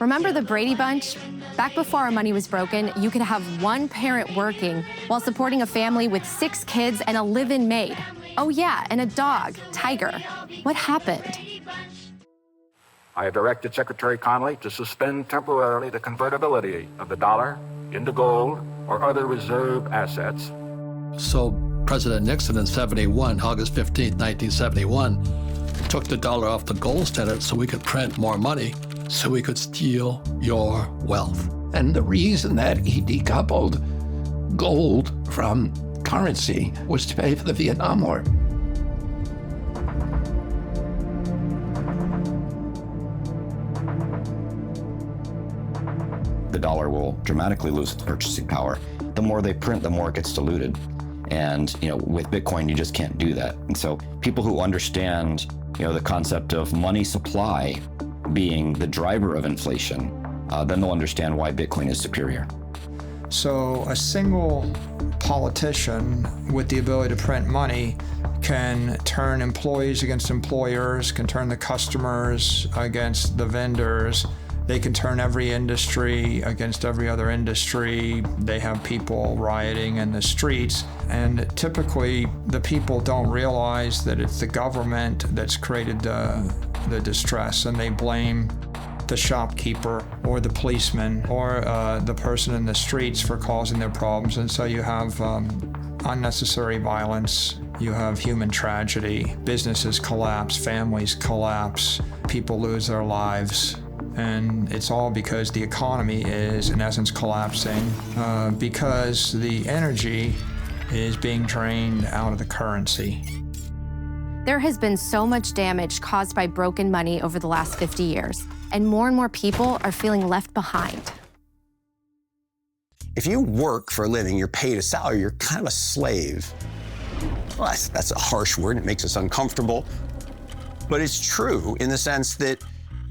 Remember the Brady Bunch? Back before our money was broken, you could have one parent working while supporting a family with 6 kids and a live-in maid. Oh yeah, and a dog, Tiger. What happened? I have directed Secretary Connally to suspend temporarily the convertibility of the dollar into gold or other reserve assets. So President Nixon in August 15, 1971, took the dollar off the gold standard so we could print more money, so we could steal your wealth. And the reason that he decoupled gold from currency was to pay for the Vietnam War. The dollar will dramatically lose its purchasing power. The more they print, the more it gets diluted. And with Bitcoin, you just can't do that. And so people who understand the concept of money supply being the driver of inflation, then they'll understand why Bitcoin is superior. So a single politician with the ability to print money can turn employees against employers, can turn the customers against the vendors. They can turn every industry against every other industry. They have people rioting in the streets. And typically, the people don't realize that it's the government that's created the distress, and they blame the shopkeeper or the policeman or the person in the streets for causing their problems. And so you have unnecessary violence. You have human tragedy. Businesses collapse, families collapse, people lose their lives. And it's all because the economy is, in essence, collapsing because the energy is being drained out of the currency. There has been so much damage caused by broken money over the last 50 years, and more people are feeling left behind. If you work for a living, you're paid a salary, you're kind of a slave. Well, that's a harsh word, it makes us uncomfortable. But it's true in the sense that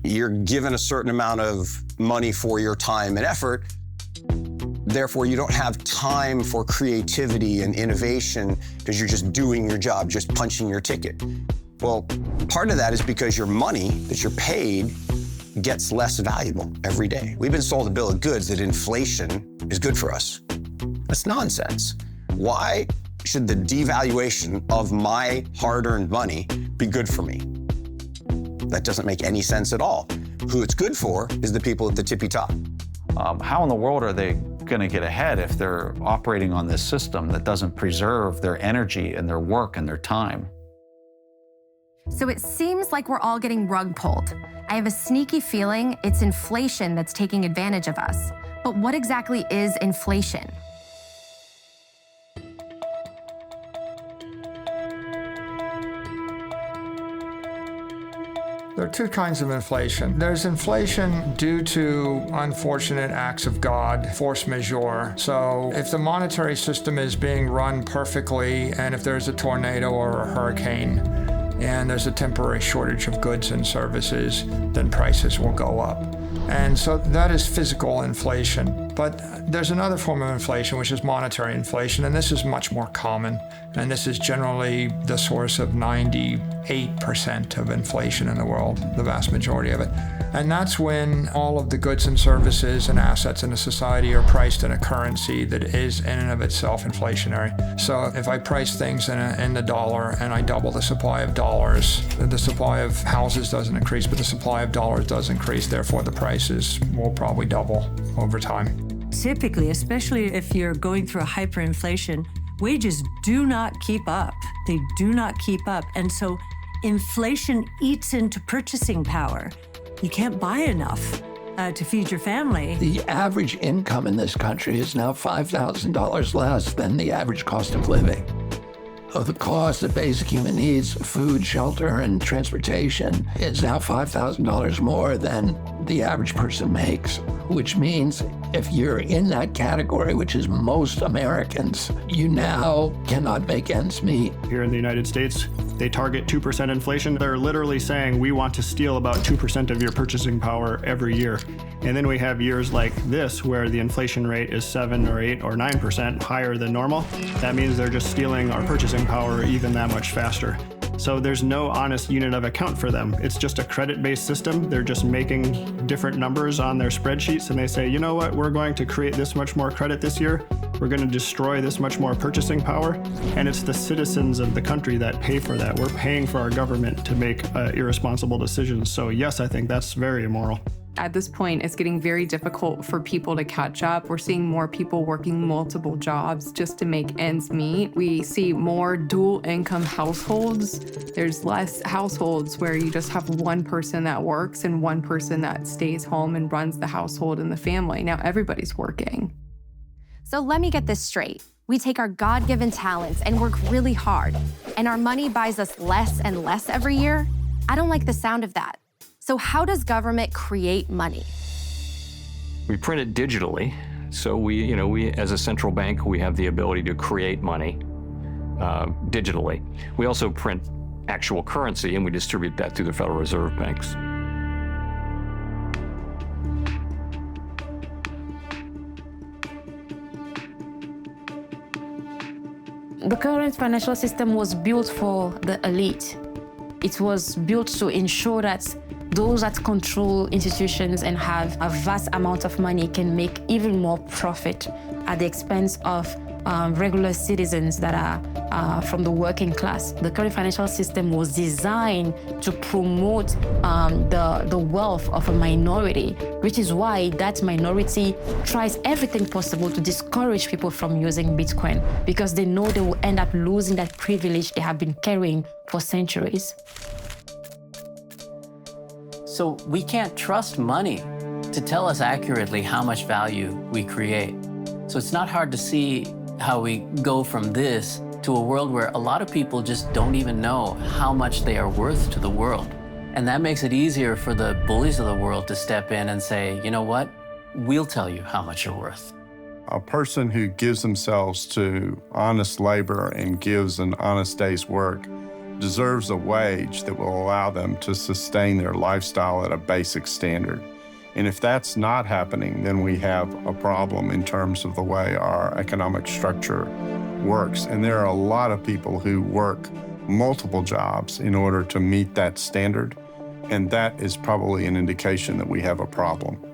you're given a certain amount of money for your time and effort. Therefore, you don't have time for creativity and innovation because you're just doing your job, just punching your ticket. Well, part of that is because your money that you're paid gets less valuable every day. We've been sold a bill of goods that inflation is good for us. That's nonsense. Why should the devaluation of my hard-earned money be good for me? That doesn't make any sense at all. Who it's good for is the people at the tippy top. How in the world are they going to get ahead if they're operating on this system that doesn't preserve their energy and their work and their time? So it seems like we're all getting rug pulled. I have a sneaky feeling it's inflation that's taking advantage of us. But what exactly is inflation? There are 2 kinds of inflation. There's inflation due to unfortunate acts of God, force majeure. So if the monetary system is being run perfectly, and if there's a tornado or a hurricane, and there's a temporary shortage of goods and services, then prices will go up. And so that is physical inflation. But there's another form of inflation, which is monetary inflation, and this is much more common. And this is generally the source of 98% of inflation in the world, the vast majority of it. And that's when all of the goods and services and assets in a society are priced in a currency that is in and of itself inflationary. So if I price things in the dollar and I double the supply of dollars, the supply of houses doesn't increase, but the supply of dollars does increase. Therefore, the prices will probably double over time. Typically, especially if you're going through a hyperinflation, wages do not keep up. They do not keep up. And so inflation eats into purchasing power. You can't buy enough to feed your family. The average income in this country is now $5,000 less than the average cost of living. The cost of basic human needs, food, shelter, and transportation is now $5,000 more than the average person makes, which means if you're in that category, which is most Americans, you now cannot make ends meet. Here in the United States, they target 2% inflation. They're literally saying we want to steal about 2% of your purchasing power every year. And then we have years like this where the inflation rate is 7 or 8 or 9% higher than normal. That means they're just stealing our purchasing power even that much faster. So there's no honest unit of account for them. It's just a credit-based system. They're just making different numbers on their spreadsheets, and they say, you know what, we're going to create this much more credit this year. We're going to destroy this much more purchasing power. And it's the citizens of the country that pay for that. We're paying for our government to make irresponsible decisions. So yes, I think that's very immoral. At this point, it's getting very difficult for people to catch up. We're seeing more people working multiple jobs just to make ends meet. We see more dual income households. There's less households where you just have one person that works and one person that stays home and runs the household and the family. Now everybody's working. So let me get this straight. We take our God-given talents and work really hard, and our money buys us less and less every year? I don't like the sound of that. So how does government create money? We print it digitally. So we as a central bank, we have the ability to create money digitally. We also print actual currency, and we distribute that through the Federal Reserve banks. The current financial system was built for the elite. It was built to ensure that those that control institutions and have a vast amount of money can make even more profit at the expense of regular citizens that are from the working class. The current financial system was designed to promote the wealth of a minority, which is why that minority tries everything possible to discourage people from using Bitcoin, because they know they will end up losing that privilege they have been carrying for centuries. So we can't trust money to tell us accurately how much value we create. So it's not hard to see how we go from this to a world where a lot of people just don't even know how much they are worth to the world. And that makes it easier for the bullies of the world to step in and say, you know what, we'll tell you how much you're worth. A person who gives themselves to honest labor and gives an honest day's work deserves a wage that will allow them to sustain their lifestyle at a basic standard. And if that's not happening, then we have a problem in terms of the way our economic structure works. And there are a lot of people who work multiple jobs in order to meet that standard. And that is probably an indication that we have a problem.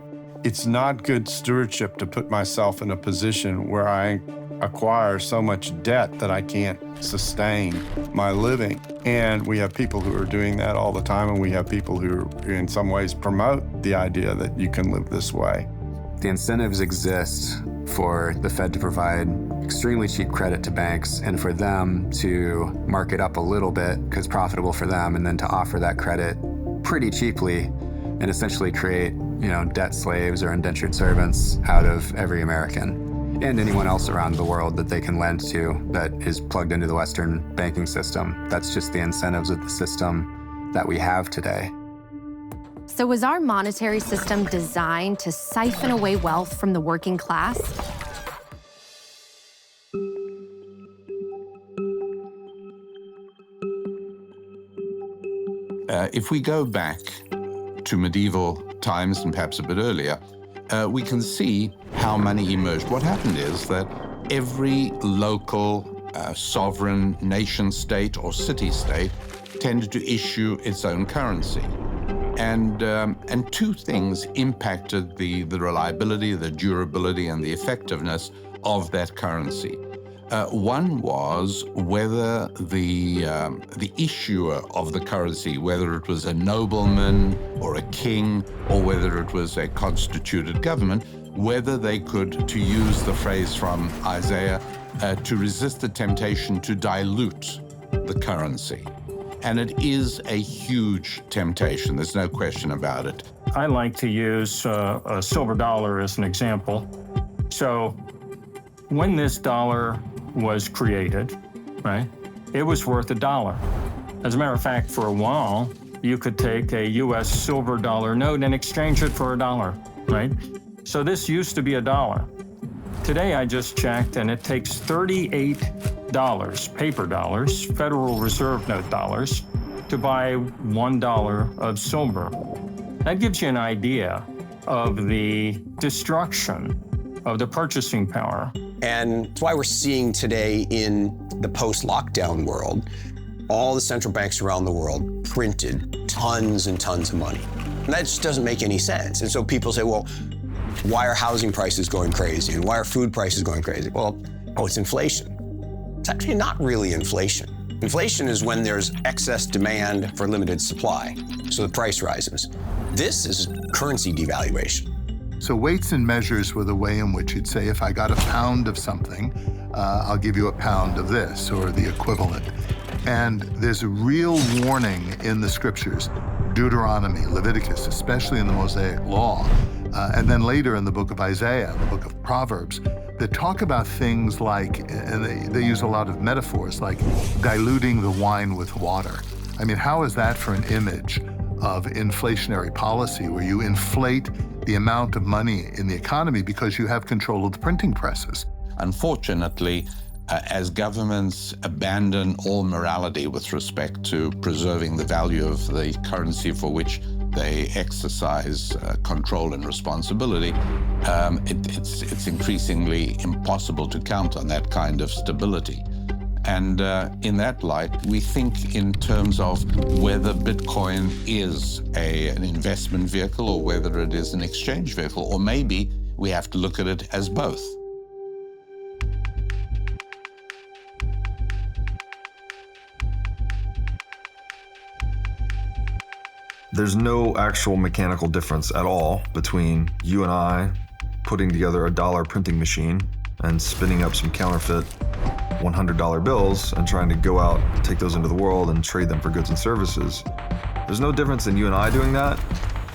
It's not good stewardship to put myself in a position where I acquire so much debt that I can't sustain my living. And we have people who are doing that all the time, and we have people who in some ways promote the idea that you can live this way. The incentives exist for the Fed to provide extremely cheap credit to banks and for them to mark it up a little bit because it's profitable for them, and then to offer that credit pretty cheaply and essentially create, debt slaves or indentured servants out of every American and anyone else around the world that they can lend to that is plugged into the Western banking system. That's just the incentives of the system that we have today. So was our monetary system designed to siphon away wealth from the working class? If we go back to medieval times and perhaps a bit earlier, we can see how money emerged. What happened is that every local sovereign nation state or city-state tended to issue its own currency. And two things impacted the reliability, the durability, and the effectiveness of that currency. One was whether the issuer of the currency, whether it was a nobleman or a king, or whether it was a constituted government, whether they could, to use the phrase from Isaiah, to resist the temptation to dilute the currency. And it is a huge temptation. There's no question about it. I like to use a silver dollar as an example. So when this dollar was created, right, it was worth $1. As a matter of fact, for a while, you could take a U.S. silver dollar note and exchange it for $1, right? So this used to be $1. Today, I just checked, and it takes $38, paper dollars, Federal Reserve note dollars, to buy $1 of silver. That gives you an idea of the destruction of the purchasing power. And it's why we're seeing today in the post-lockdown world all the central banks around the world printed tons and tons of money. And that just doesn't make any sense. And so people say, well, why are housing prices going crazy? And why are food prices going crazy? Well, it's inflation. It's actually not really inflation. Inflation is when there's excess demand for limited supply, so the price rises. This is currency devaluation. So weights and measures were the way in which you'd say, if I got a pound of something, I'll give you a pound of this, or the equivalent. And there's a real warning in the scriptures, Deuteronomy, Leviticus, especially in the Mosaic Law, and then later in the book of Isaiah, the book of Proverbs, that talk about things like, and they use a lot of metaphors, like diluting the wine with water. I mean, how is that for an image of inflationary policy, where you inflate the amount of money in the economy because you have control of the printing presses? Unfortunately, as governments abandon all morality with respect to preserving the value of the currency for which they exercise control and responsibility, it's increasingly impossible to count on that kind of stability. And in that light, we think in terms of whether Bitcoin is an investment vehicle or whether it is an exchange vehicle, or maybe we have to look at it as both. There's no actual mechanical difference at all between you and I putting together a dollar printing machine and spinning up some counterfeit $100 bills and trying to go out, take those into the world and trade them for goods and services. There's no difference in you and I doing that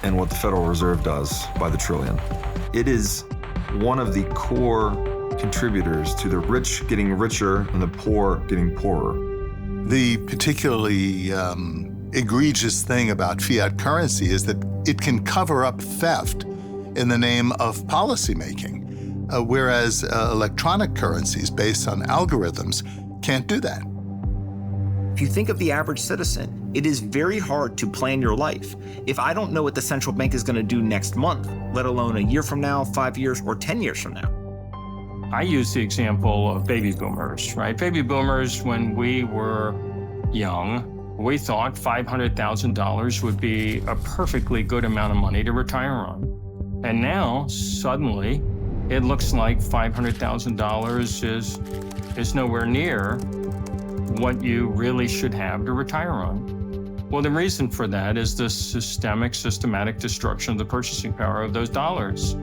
and what the Federal Reserve does by the trillion. It is one of the core contributors to the rich getting richer and the poor getting poorer. The particularly egregious thing about fiat currency is that it can cover up theft in the name of policymaking, whereas electronic currencies based on algorithms can't do that. If you think of the average citizen, it is very hard to plan your life. If I don't know what the central bank is going to do next month, let alone a year from now, 5 years, or 10 years from now. I use the example of baby boomers, right? Baby boomers, when we were young, we thought $500,000 would be a perfectly good amount of money to retire on. And now, suddenly, it looks like $500,000 is nowhere near what you really should have to retire on. Well, the reason for that is the systematic destruction of the purchasing power of those dollars.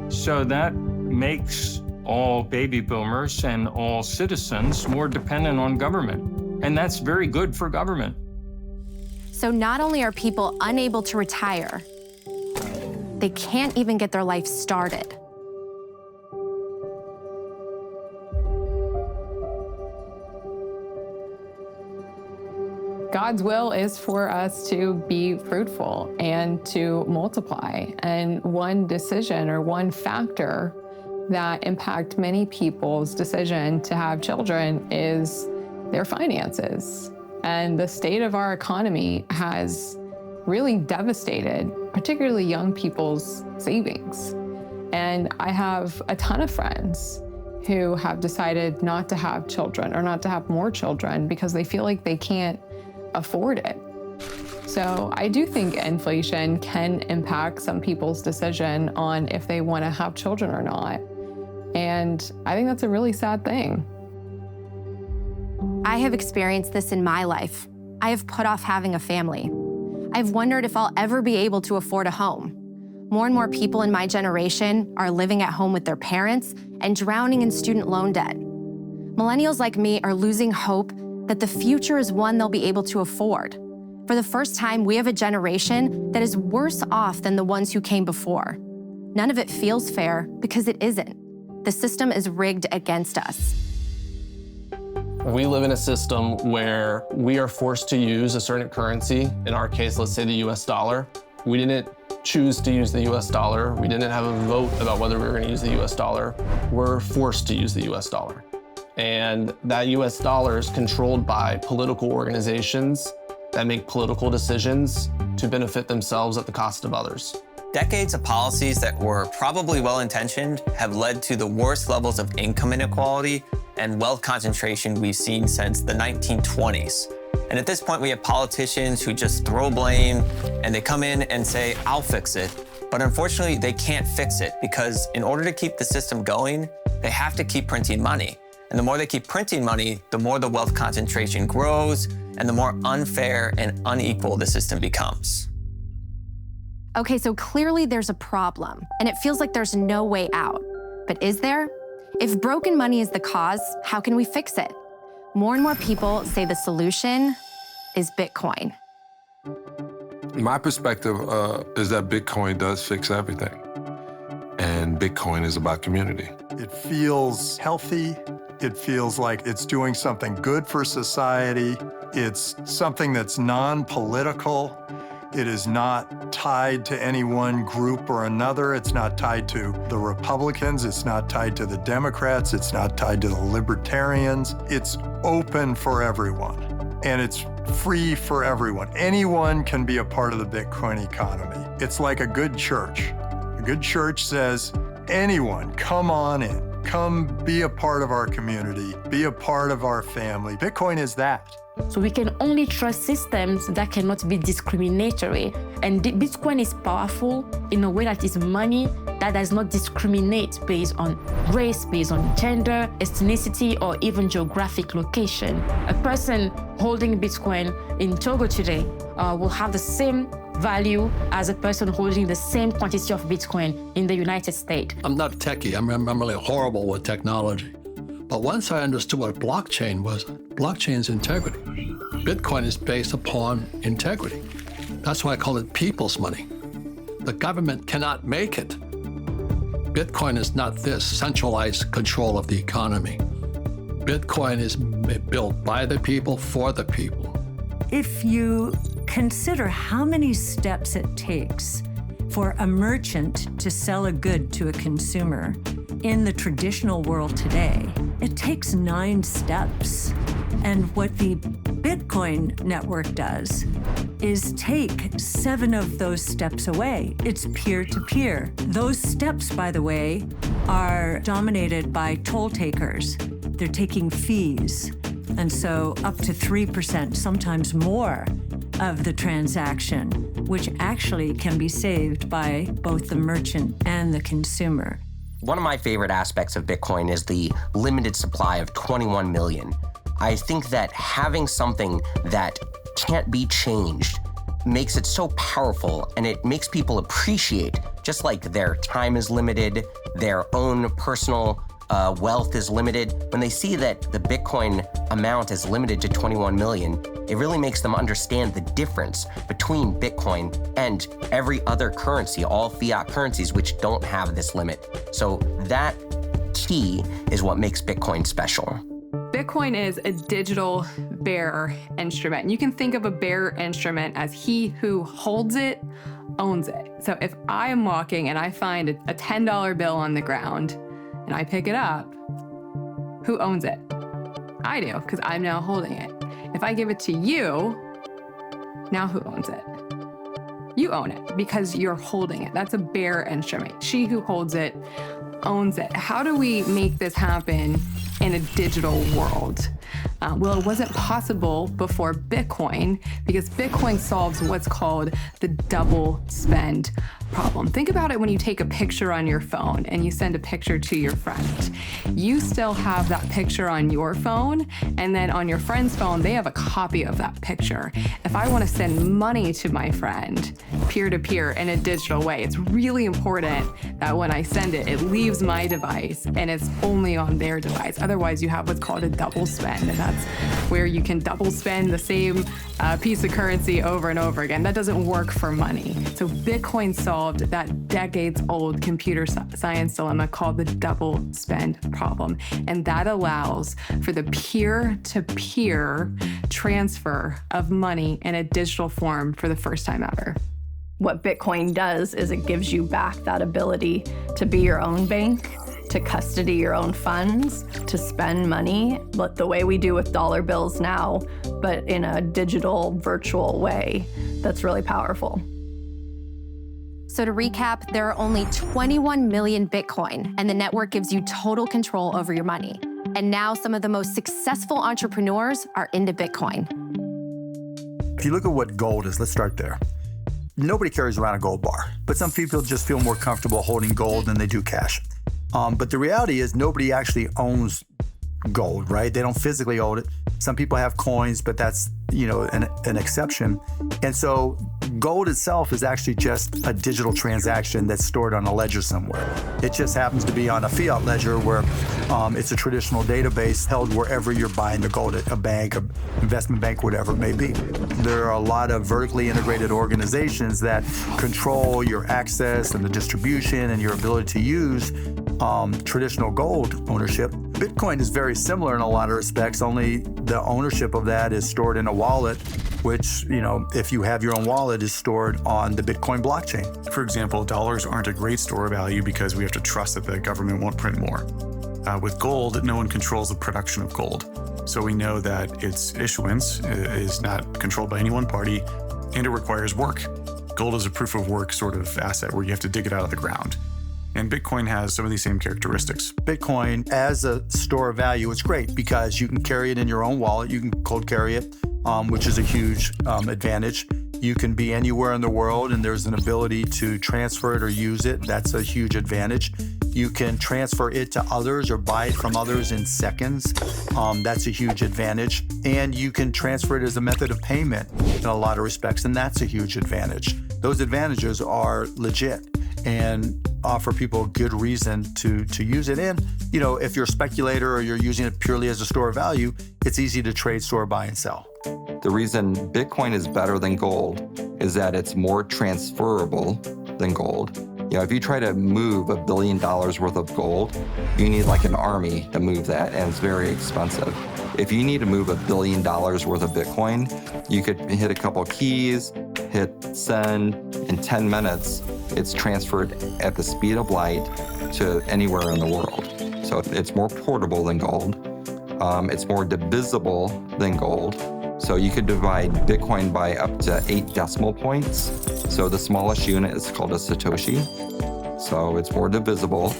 So that makes all baby boomers and all citizens more dependent on government. And that's very good for government. So not only are people unable to retire, they can't even get their life started. God's will is for us to be fruitful and to multiply. And one decision or one factor that impacts many people's decision to have children is their finances. And the state of our economy has really devastated, particularly young people's savings. And I have a ton of friends who have decided not to have children or not to have more children because they feel like they can't afford it. So I do think inflation can impact some people's decision on if they want to have children or not. And I think that's a really sad thing. I have experienced this in my life. I have put off having a family. I've wondered if I'll ever be able to afford a home. More and more people in my generation are living at home with their parents and drowning in student loan debt. Millennials like me are losing hope that the future is one they'll be able to afford. For the first time, we have a generation that is worse off than the ones who came before. None of it feels fair because it isn't. The system is rigged against us. We live in a system where we are forced to use a certain currency. In our case, let's say the US dollar. We didn't choose to use the US dollar. We didn't have a vote about whether we were going to use the US dollar. We're forced to use the US dollar. And that US dollar is controlled by political organizations that make political decisions to benefit themselves at the cost of others. Decades of policies that were probably well-intentioned have led to the worst levels of income inequality and wealth concentration we've seen since the 1920s. And at this point, we have politicians who just throw blame and they come in and say, I'll fix it. But unfortunately, they can't fix it because in order to keep the system going, they have to keep printing money. And the more they keep printing money, the more the wealth concentration grows and the more unfair and unequal the system becomes. Okay, so clearly there's a problem, and it feels like there's no way out. But is there? If broken money is the cause, how can we fix it? More and more people say the solution is Bitcoin. My perspective is that Bitcoin does fix everything. And Bitcoin is about community. It feels healthy. It feels like it's doing something good for society. It's something that's non-political. It is not tied to any one group or another. It's not tied to the Republicans. It's not tied to the Democrats. It's not tied to the Libertarians. It's open for everyone, and it's free for everyone. Anyone can be a part of the Bitcoin economy. It's like a good church. A good church says, anyone, come on in. Come be a part of our community. Be a part of our family. Bitcoin is that. So we can only trust systems that cannot be discriminatory. And Bitcoin is powerful in a way that is money that does not discriminate based on race, based on gender, ethnicity, or even geographic location. A person holding Bitcoin in Togo today will have the same value as a person holding the same quantity of Bitcoin in the United States. I'm not techie. I'm really horrible with technology. But once I understood what blockchain was, blockchain's integrity. Bitcoin is based upon integrity. That's why I call it people's money. The government cannot make it. Bitcoin is not this centralized control of the economy. Bitcoin is built by the people, for the people. If you consider how many steps it takes for a merchant to sell a good to a consumer in the traditional world today, it takes 9 steps. And what the Bitcoin network does is take 7 of those steps away. It's peer-to-peer. Those steps, by the way, are dominated by toll takers. They're taking fees. And so up to 3%, sometimes more, of the transaction, which actually can be saved by both the merchant and the consumer. One of my favorite aspects of Bitcoin is the limited supply of 21 million. I think that having something that can't be changed makes it so powerful, and it makes people appreciate, just like their time is limited, their own personal wealth is limited. When they see that the Bitcoin amount is limited to 21 million, it really makes them understand the difference between Bitcoin and every other currency, all fiat currencies which don't have this limit. So that key is what makes Bitcoin special. Bitcoin is a digital bearer instrument. You can think of a bearer instrument as he who holds it, owns it. So if I am walking and I find a $10 bill on the ground and I pick it up, who owns it? I do, because I'm now holding it. If I give it to you, now who owns it? You own it because you're holding it. That's a bearer instrument. She who holds it owns it. How do we make this happen in a digital world? Well, it wasn't possible before Bitcoin because Bitcoin solves what's called the double spend problem. Think about it when you take a picture on your phone and you send a picture to your friend. You still have that picture on your phone, and then on your friend's phone, they have a copy of that picture. If I want to send money to my friend peer-to-peer in a digital way, it's really important that when I send it, it leaves my device and it's only on their device. Otherwise, you have what's called a double spend, and that's where you can double spend the same piece of currency over and over again. That doesn't work for money. So Bitcoin solved that decades-old computer science dilemma called the double spend problem. And that allows for the peer-to-peer transfer of money in a digital form for the first time ever. What Bitcoin does is it gives you back that ability to be your own bank, to custody your own funds, to spend money, but the way we do with dollar bills now, but in a digital, virtual way that's really powerful. So to recap, there are only 21 million Bitcoin, and the network gives you total control over your money. And now some of the most successful entrepreneurs are into Bitcoin. If you look at what gold is, let's start there. Nobody carries around a gold bar, but some people just feel more comfortable holding gold than they do cash. But the reality is nobody actually owns gold, right? They don't physically own it. Some people have coins, but that's, an exception. And so gold itself is actually just a digital transaction that's stored on a ledger somewhere. It just happens to be on a fiat ledger where it's a traditional database held wherever you're buying the gold at a bank, an investment bank, whatever it may be. There are a lot of vertically integrated organizations that control your access and the distribution and your ability to use traditional gold ownership. Bitcoin is very similar in a lot of respects, only the ownership of that is stored in a wallet, which, if you have your own wallet, is stored on the Bitcoin blockchain. For example, dollars aren't a great store of value because we have to trust that the government won't print more. With gold, no one controls the production of gold. So we know that its issuance is not controlled by any one party, and it requires work. Gold is a proof of work sort of asset where you have to dig it out of the ground. And Bitcoin has some of these same characteristics. Bitcoin, as a store of value, it's great because you can carry it in your own wallet. You can cold carry it, which is a huge advantage. You can be anywhere in the world and there's an ability to transfer it or use it. That's a huge advantage. You can transfer it to others or buy it from others in seconds. That's a huge advantage. And you can transfer it as a method of payment in a lot of respects, and that's a huge advantage. Those advantages are legit and offer people a good reason to use it. And, if you're a speculator or you're using it purely as a store of value, it's easy to trade, store, buy, and sell. The reason Bitcoin is better than gold is that it's more transferable than gold. If you try to move $1 billion worth of gold, you need like an army to move that, and it's very expensive. If you need to move $1 billion worth of Bitcoin, you could hit a couple keys, hit send, in 10 minutes, it's transferred at the speed of light to anywhere in the world. So it's more portable than gold. It's more divisible than gold. So you could divide Bitcoin by up to 8 decimal points. So the smallest unit is called a Satoshi. So it's more divisible.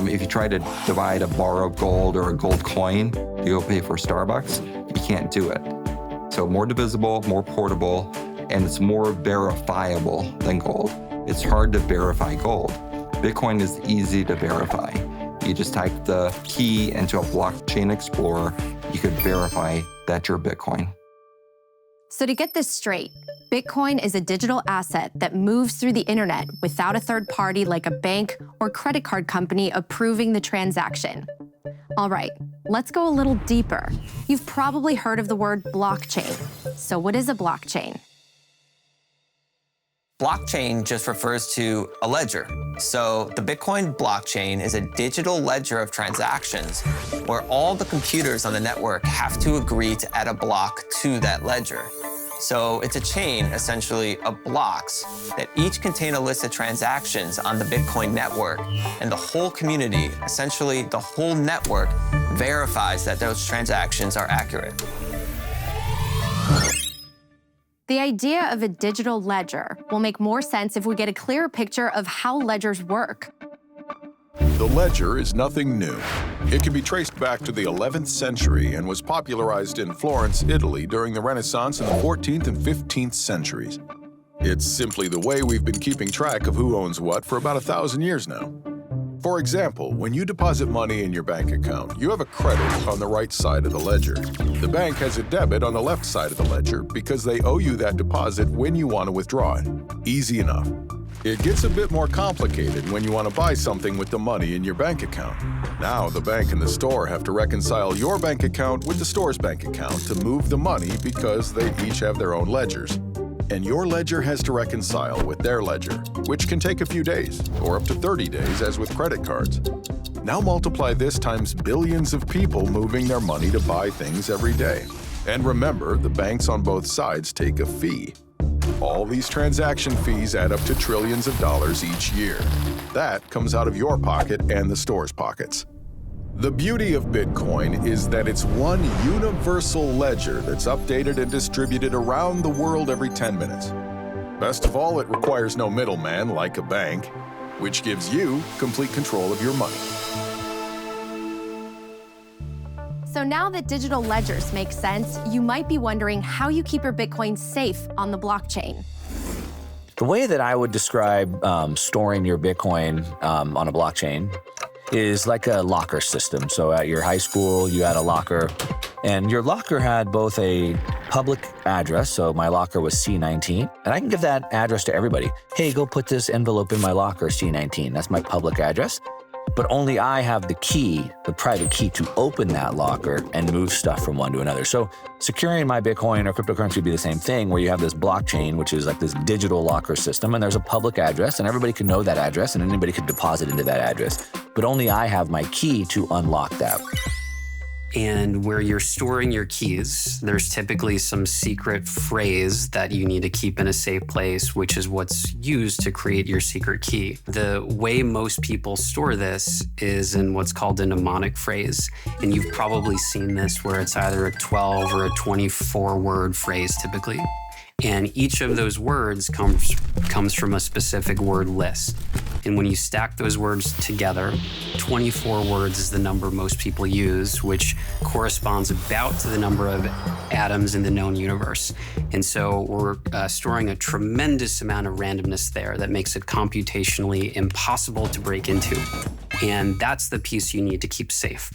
If you try to divide a bar of gold or a gold coin, you go pay for Starbucks, you can't do it. So more divisible, more portable, and it's more verifiable than gold. It's hard to verify gold. Bitcoin is easy to verify. You just type the key into a blockchain explorer, you could verify that you're Bitcoin. So to get this straight, Bitcoin is a digital asset that moves through the internet without a third party like a bank or credit card company approving the transaction. All right, let's go a little deeper. You've probably heard of the word blockchain. So what is a blockchain? Blockchain just refers to a ledger. So the Bitcoin blockchain is a digital ledger of transactions where all the computers on the network have to agree to add a block to that ledger. So it's a chain, essentially, of blocks that each contain a list of transactions on the Bitcoin network. And the whole community, essentially the whole network, verifies that those transactions are accurate. The idea of a digital ledger will make more sense if we get a clearer picture of how ledgers work. The ledger is nothing new. It can be traced back to the 11th century and was popularized in Florence, Italy during the Renaissance in the 14th and 15th centuries. It's simply the way we've been keeping track of who owns what for about 1,000 years now. For example, when you deposit money in your bank account, you have a credit on the right side of the ledger. The bank has a debit on the left side of the ledger because they owe you that deposit when you want to withdraw it. Easy enough. It gets a bit more complicated when you want to buy something with the money in your bank account. Now the bank and the store have to reconcile your bank account with the store's bank account to move the money because they each have their own ledgers. And your ledger has to reconcile with their ledger, which can take a few days, or up to 30 days as with credit cards. Now multiply this times billions of people moving their money to buy things every day. And remember, the banks on both sides take a fee. All these transaction fees add up to trillions of dollars each year. That comes out of your pocket and the store's pockets. The beauty of Bitcoin is that it's one universal ledger that's updated and distributed around the world every 10 minutes. Best of all, it requires no middleman like a bank, which gives you complete control of your money. So now that digital ledgers make sense, you might be wondering how you keep your Bitcoin safe on the blockchain. The way that I would describe storing your Bitcoin on a blockchain is like a locker system. So at your high school, you had a locker, and your locker had both a public address, so my locker was C19, and I can give that address to everybody. Hey, go put this envelope in my locker, C19. That's my public address. But only I have the key, the private key, to open that locker and move stuff from one to another. So securing my Bitcoin or cryptocurrency would be the same thing, where you have this blockchain, which is like this digital locker system, and there's a public address, and everybody can know that address, and anybody could deposit into that address. But only I have my key to unlock that. And where you're storing your keys, there's typically some secret phrase that you need to keep in a safe place, which is what's used to create your secret key. The way most people store this is in what's called a mnemonic phrase. And you've probably seen this where it's either a 12 or a 24-word phrase typically. And each of those words comes from a specific word list. And when you stack those words together, 24 words is the number most people use, which corresponds about to the number of atoms in the known universe. And so we're storing a tremendous amount of randomness there that makes it computationally impossible to break into. And that's the piece you need to keep safe.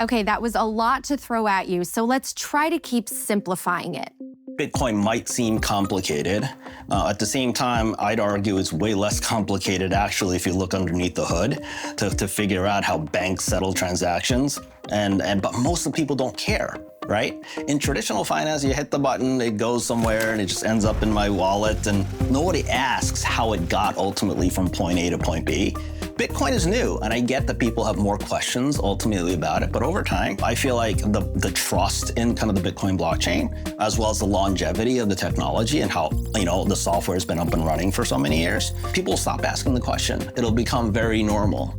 Okay, that was a lot to throw at you, so let's try to keep simplifying it. Bitcoin might seem complicated. At the same time, I'd argue it's way less complicated actually if you look underneath the hood to figure out how banks settle transactions. But most of the people don't care, right? In traditional finance, you hit the button, it goes somewhere, and it just ends up in my wallet, and nobody asks how it got ultimately from point A to point B. Bitcoin is new, and I get that people have more questions ultimately about it, but over time, I feel like the trust in kind of the Bitcoin blockchain, as well as the longevity of the technology and how, the software has been up and running for so many years, people will stop asking the question. It'll become very normal.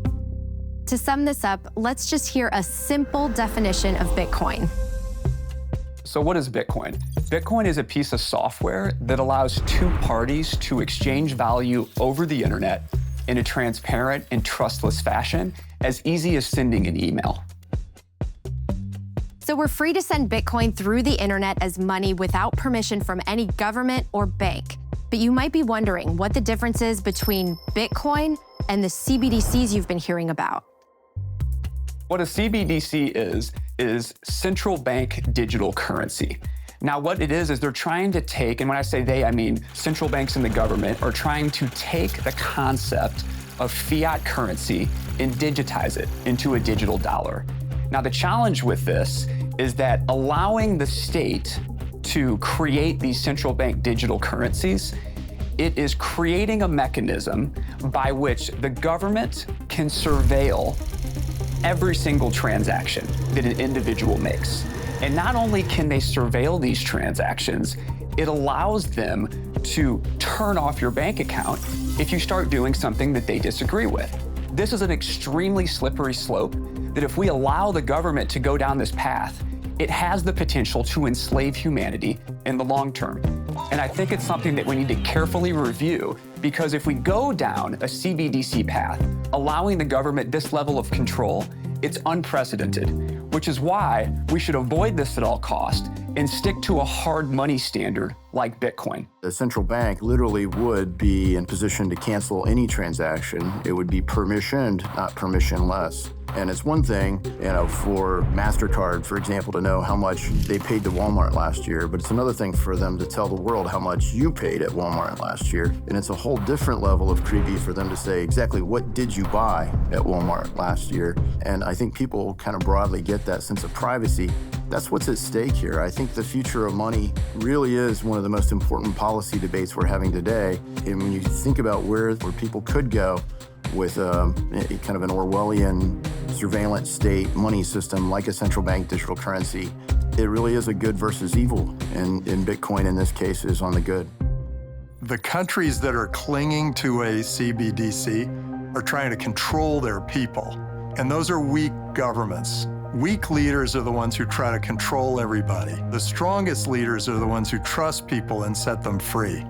To sum this up, let's just hear a simple definition of Bitcoin. So what is Bitcoin? Bitcoin is a piece of software that allows two parties to exchange value over the internet in a transparent and trustless fashion, as easy as sending an email. So we're free to send Bitcoin through the internet as money without permission from any government or bank. But you might be wondering what the difference is between Bitcoin and the CBDCs you've been hearing about. What a CBDC is central bank digital currency. Now, what it is they're trying to take, and when I say they, I mean central banks and the government, are trying to take the concept of fiat currency and digitize it into a digital dollar. Now, the challenge with this is that allowing the state to create these central bank digital currencies, it is creating a mechanism by which the government can surveil every single transaction that an individual makes. And not only can they surveil these transactions, it allows them to turn off your bank account if you start doing something that they disagree with. This is an extremely slippery slope that if we allow the government to go down this path, it has the potential to enslave humanity in the long term. And I think it's something that we need to carefully review, because if we go down a CBDC path, allowing the government this level of control, it's unprecedented, which is why we should avoid this at all costs and stick to a hard money standard like Bitcoin. The central bank literally would be in position to cancel any transaction. It would be permissioned, not permissionless. And it's one thing, for MasterCard, for example, to know how much they paid to Walmart last year, but it's another thing for them to tell the world how much you paid at Walmart last year. And it's a whole different level of creepy for them to say exactly what did you buy at Walmart last year. And I think people kind of broadly get that sense of privacy. That's what's at stake here. I think the future of money really is one of the most important policy debates we're having today. And when you think about where people could go with kind of an Orwellian surveillance state money system like a central bank digital currency, it really is a good versus evil, and Bitcoin in this case is on the good. The countries that are clinging to a CBDC are trying to control their people, and those are weak governments. Weak leaders are the ones who try to control everybody. The strongest leaders are the ones who trust people and set them free.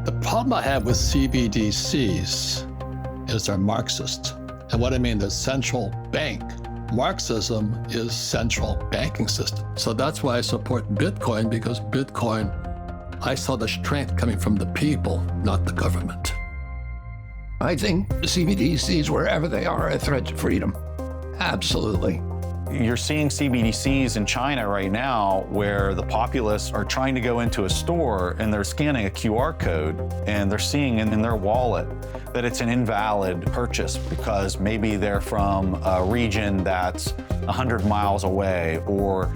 The problem I have with CBDCs is they're Marxist. And what I mean, the central bank Marxism is central banking system. So that's why I support Bitcoin, because Bitcoin, I saw the strength coming from the people, not the government. I think CBDCs, wherever they are a threat to freedom. Absolutely. You're seeing CBDCs in China right now where the populace are trying to go into a store and they're scanning a QR code and they're seeing in their wallet that it's an invalid purchase because maybe they're from a region that's 100 miles away, or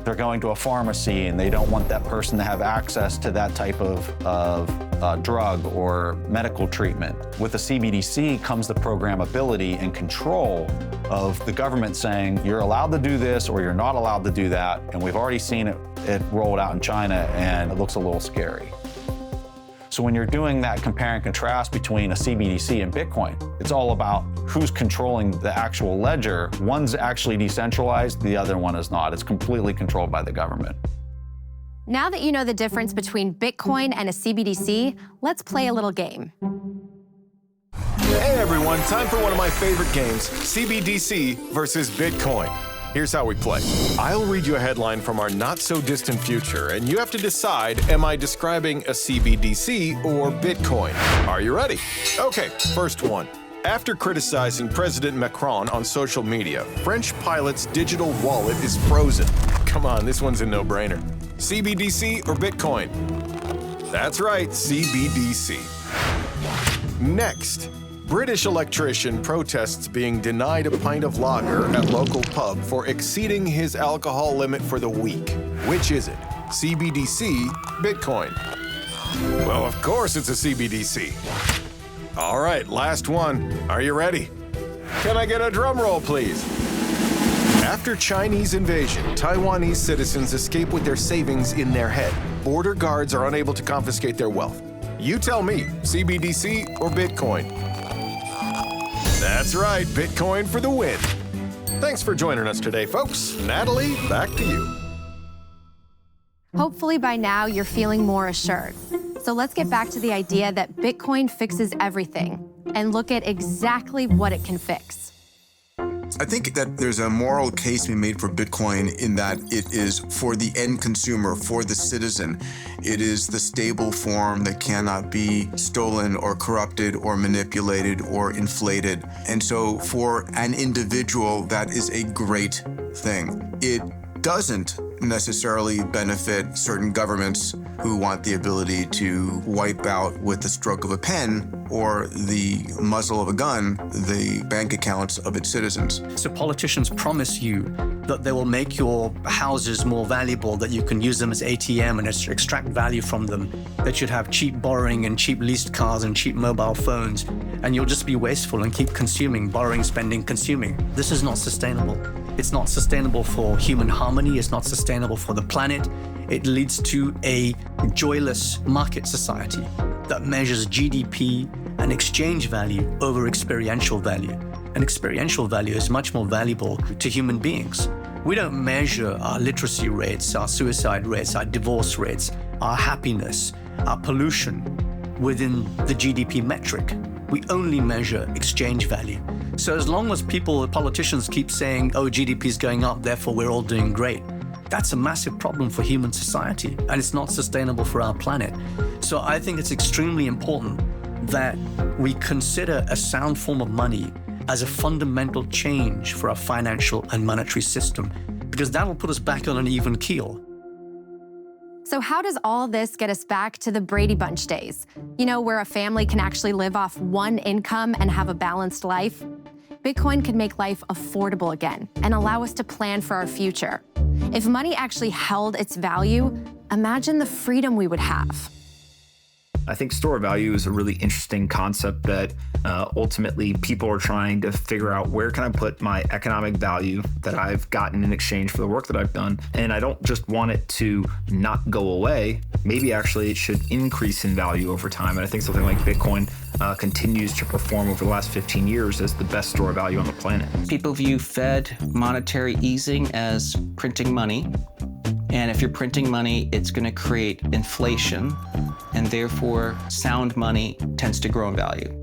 they're going to a pharmacy and they don't want that person to have access to that type of drug or medical treatment. With the CBDC comes the programmability and control of the government saying you're allowed to do this or you're not allowed to do that. And we've already seen it rolled out in China, and it looks a little scary. So when you're doing that compare and contrast between a CBDC and Bitcoin, it's all about who's controlling the actual ledger. One's actually decentralized, the other one is not. It's completely controlled by the government. Now that you know the difference between Bitcoin and a CBDC, let's play a little game. Hey everyone, time for one of my favorite games, CBDC versus Bitcoin. Here's how we play. I'll read you a headline from our not-so-distant future, and you have to decide, am I describing a CBDC or Bitcoin? Are you ready? Okay, first one. After criticizing President Macron on social media, French pilot's digital wallet is frozen. Come on, this one's a no-brainer. CBDC or Bitcoin? That's right, CBDC. Next. British electrician protests being denied a pint of lager at local pub for exceeding his alcohol limit for the week. Which is it? CBDC, Bitcoin? Well, of course it's a CBDC. All right, last one. Are you ready? Can I get a drum roll, please? After Chinese invasion, Taiwanese citizens escape with their savings in their head. Border guards are unable to confiscate their wealth. You tell me, CBDC or Bitcoin? That's right, Bitcoin for the win. Thanks for joining us today, folks. Natalie, back to you. Hopefully by now you're feeling more assured. So let's get back to the idea that Bitcoin fixes everything and look at exactly what it can fix. I think that there's a moral case to be made for Bitcoin in that it is for the end consumer, for the citizen. It is the stable form that cannot be stolen or corrupted or manipulated or inflated. And so for an individual, that is a great thing. It doesn't necessarily benefit certain governments who want the ability to wipe out with the stroke of a pen or the muzzle of a gun the bank accounts of its citizens. So politicians promise you that they will make your houses more valuable, that you can use them as ATM and extract value from them, that you'd have cheap borrowing and cheap leased cars and cheap mobile phones, and you'll just be wasteful and keep consuming, borrowing, spending, consuming. This is not sustainable. It's not sustainable for human harmony. It's not sustainable for the planet. It leads to a joyless market society that measures GDP and exchange value over experiential value. And experiential value is much more valuable to human beings. We don't measure our literacy rates, our suicide rates, our divorce rates, our happiness, our pollution within the GDP metric. We only measure exchange value. So as long as politicians keep saying, oh, GDP is going up, therefore we're all doing great, that's a massive problem for human society, and it's not sustainable for our planet. So I think it's extremely important that we consider a sound form of money as a fundamental change for our financial and monetary system, because that'll put us back on an even keel. So how does all this get us back to the Brady Bunch days? You know, where a family can actually live off one income and have a balanced life? Bitcoin could make life affordable again and allow us to plan for our future. If money actually held its value, imagine the freedom we would have. I think store of value is a really interesting concept that ultimately people are trying to figure out, where can I put my economic value that I've gotten in exchange for the work that I've done? And I don't just want it to not go away. Maybe actually it should increase in value over time. And I think something like Bitcoin continues to perform over the last 15 years as the best store of value on the planet. People view Fed monetary easing as printing money. And if you're printing money, it's going to create inflation, and therefore sound money tends to grow in value.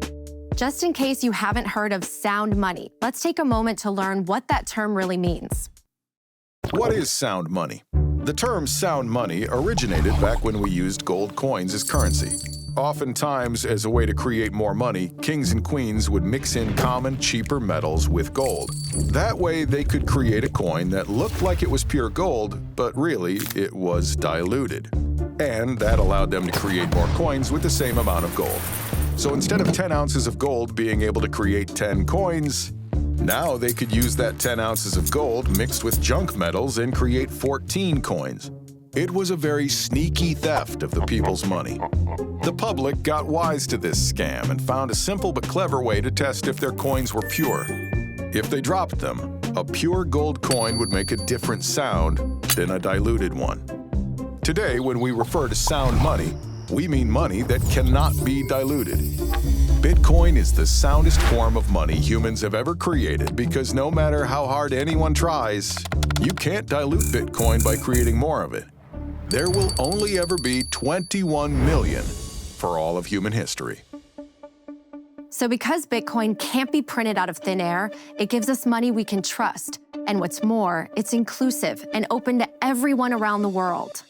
Just in case you haven't heard of sound money, let's take a moment to learn what that term really means. What is sound money? The term sound money originated back when we used gold coins as currency. Oftentimes, as a way to create more money, kings and queens would mix in common, cheaper metals with gold. That way, they could create a coin that looked like it was pure gold, but really, it was diluted. And that allowed them to create more coins with the same amount of gold. So instead of 10 ounces of gold being able to create 10 coins, now they could use that 10 ounces of gold mixed with junk metals and create 14 coins. It was a very sneaky theft of the people's money. The public got wise to this scam and found a simple but clever way to test if their coins were pure. If they dropped them, a pure gold coin would make a different sound than a diluted one. Today, when we refer to sound money, we mean money that cannot be diluted. Bitcoin is the soundest form of money humans have ever created because no matter how hard anyone tries, you can't dilute Bitcoin by creating more of it. There will only ever be 21 million for all of human history. So because Bitcoin can't be printed out of thin air, it gives us money we can trust. And what's more, it's inclusive and open to everyone around the world.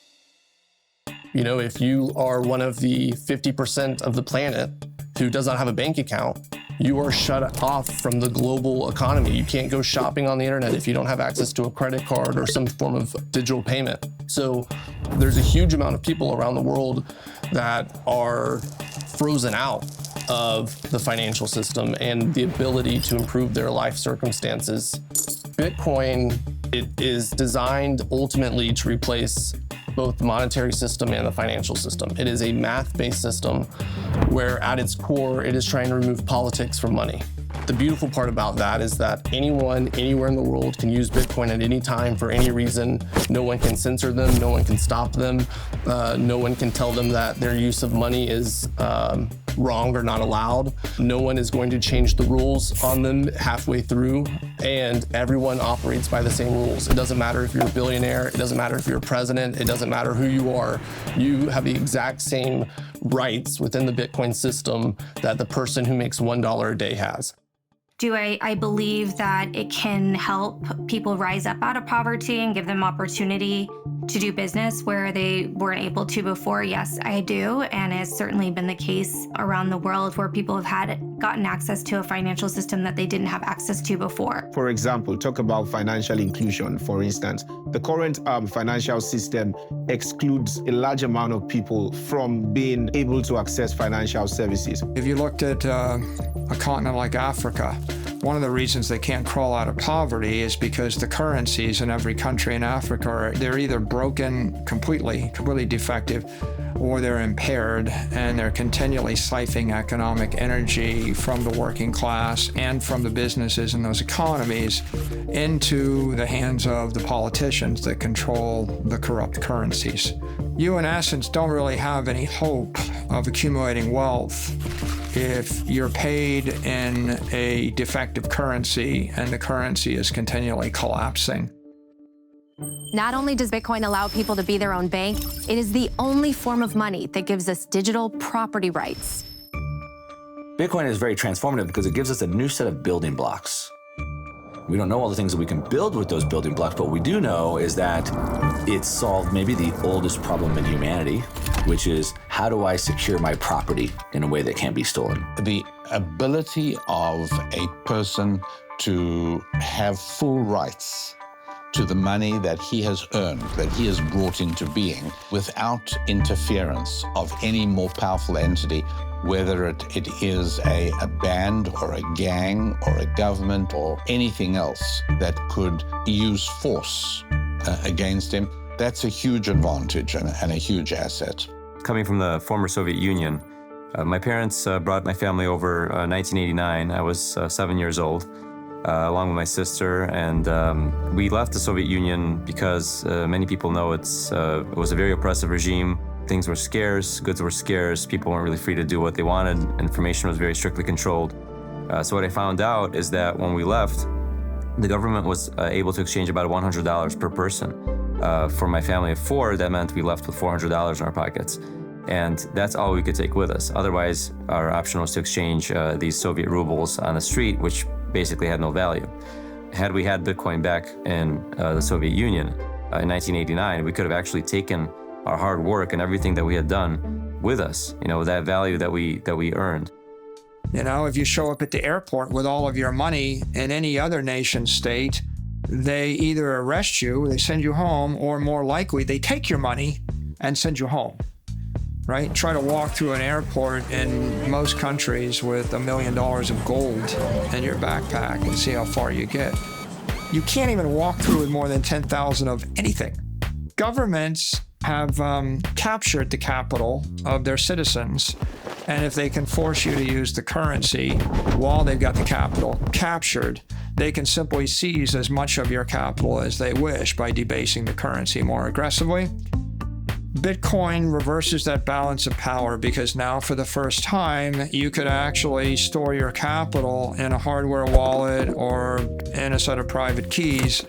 You know, if you are one of the 50% of the planet who does not have a bank account, you are shut off from the global economy. You can't go shopping on the internet if you don't have access to a credit card or some form of digital payment. So there's a huge amount of people around the world that are frozen out of the financial system and the ability to improve their life circumstances. Bitcoin, it is designed ultimately to replace both the monetary system and the financial system. It is a math-based system where at its core, it is trying to remove politics from money. The beautiful part about that is that anyone, anywhere in the world can use Bitcoin at any time for any reason. No one can censor them, no one can stop them, no one can tell them that their use of money is wrong or not allowed. No one is going to change the rules on them halfway through, and everyone operates by the same rules. It doesn't matter if you're a billionaire, it doesn't matter if you're a president, it doesn't matter who you are. You have the exact same rights within the Bitcoin system that the person who makes $1 a day has. Do I believe that it can help people rise up out of poverty and give them opportunity to do business where they weren't able to before? Yes, I do. And it's certainly been the case around the world where people have gotten access to a financial system that they didn't have access to before. For example, talk about financial inclusion, for instance. The current financial system excludes a large amount of people from being able to access financial services. If you looked at a continent like Africa, one of the reasons they can't crawl out of poverty is because the currencies in every country in Africa, they're either broken completely defective, or they're impaired, and they're continually siphoning economic energy from the working class and from the businesses in those economies into the hands of the politicians that control the corrupt currencies. You, in essence, don't really have any hope of accumulating wealth if you're paid in a defective currency and the currency is continually collapsing. Not only does Bitcoin allow people to be their own bank, it is the only form of money that gives us digital property rights. Bitcoin is very transformative because it gives us a new set of building blocks. We don't know all the things that we can build with those building blocks, but what we do know is that it solved maybe the oldest problem in humanity, which is how do I secure my property in a way that can't be stolen? The ability of a person to have full rights to the money that he has earned, that he has brought into being, without interference of any more powerful entity, whether it is a band or a gang or a government or anything else that could use force against him. That's a huge advantage and a huge asset. Coming from the former Soviet Union, my parents brought my family over 1989. I was 7 years old, along with my sister, and we left the Soviet Union because many people know it was a very oppressive regime. Things were scarce, goods were scarce, people weren't really free to do what they wanted, information was very strictly controlled. So what I found out is that when we left, the government was able to exchange about $100 per person. For my family of four, that meant we left with $400 in our pockets. And that's all we could take with us. Otherwise, our option was to exchange these Soviet rubles on the street, which basically had no value. Had we had Bitcoin back in the Soviet Union in 1989, we could have actually taken our hard work and everything that we had done with us, that value that we earned. If you show up at the airport with all of your money in any other nation state, they either arrest you, they send you home, or more likely, they take your money and send you home, right? Try to walk through an airport in most countries with $1 million of gold in your backpack and see how far you get. You can't even walk through with more than 10,000 of anything. Governments have captured the capital of their citizens, and if they can force you to use the currency while they've got the capital captured, they can simply seize as much of your capital as they wish by debasing the currency more aggressively. Bitcoin reverses that balance of power because now for the first time, you could actually store your capital in a hardware wallet or in a set of private keys.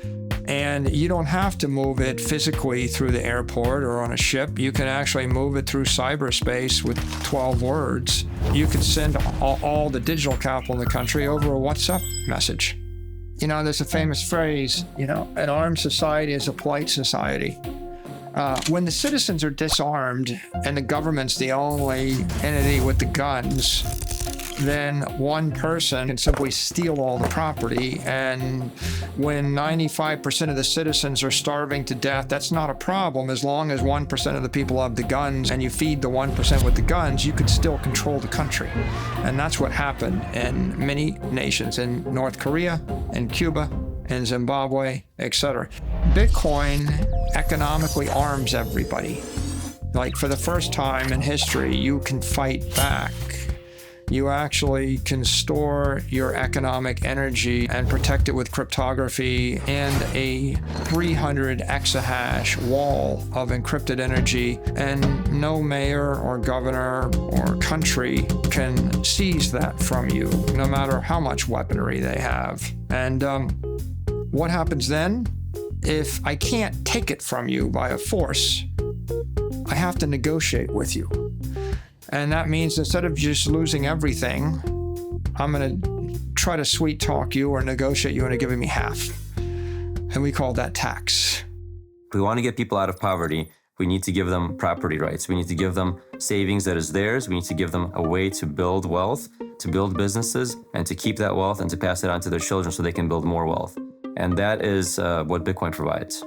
And you don't have to move it physically through the airport or on a ship. You can actually move it through cyberspace with 12 words. You can send all the digital capital in the country over a WhatsApp message. There's a famous phrase, an armed society is a polite society. When the citizens are disarmed and the government's the only entity with the guns, then one person can simply steal all the property. And when 95% of the citizens are starving to death, that's not a problem. As long as 1% of the people have the guns and you feed the 1% with the guns, you could still control the country. And that's what happened in many nations, in North Korea, in Cuba, in Zimbabwe, etc. Bitcoin economically arms everybody. Like for the first time in history, you can fight back. You actually can store your economic energy and protect it with cryptography and a 300 exahash wall of encrypted energy, and no mayor or governor or country can seize that from you, no matter how much weaponry they have. And what happens then? If I can't take it from you by a force, I have to negotiate with you. And that means instead of just losing everything, I'm going to try to sweet talk you or negotiate you into giving me half. And we call that tax. If we want to get people out of poverty, we need to give them property rights. We need to give them savings that is theirs. We need to give them a way to build wealth, to build businesses, and to keep that wealth and to pass it on to their children so they can build more wealth. And that is what Bitcoin provides.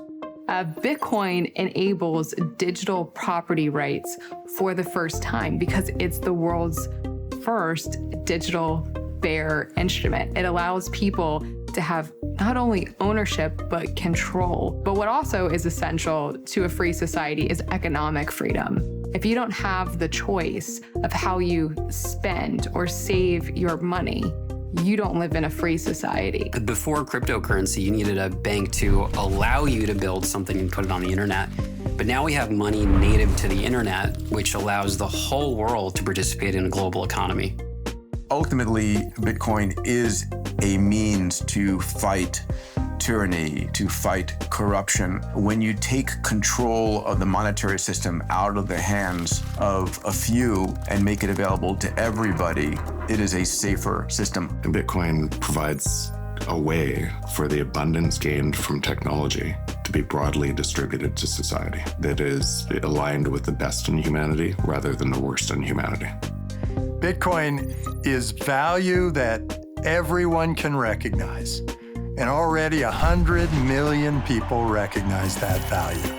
Bitcoin enables digital property rights for the first time because it's the world's first digital bearer instrument. It allows people to have not only ownership, but control. But what also is essential to a free society is economic freedom. If you don't have the choice of how you spend or save your money, you don't live in a free society. Before cryptocurrency, you needed a bank to allow you to build something and put it on the internet. But now we have money native to the internet, which allows the whole world to participate in a global economy. Ultimately, Bitcoin is a means to fight tyranny, to fight corruption. When you take control of the monetary system out of the hands of a few and make it available to everybody, it is a safer system. And Bitcoin provides a way for the abundance gained from technology to be broadly distributed to society that is aligned with the best in humanity rather than the worst in humanity. Bitcoin is value that everyone can recognize. And already 100 million people recognize that value.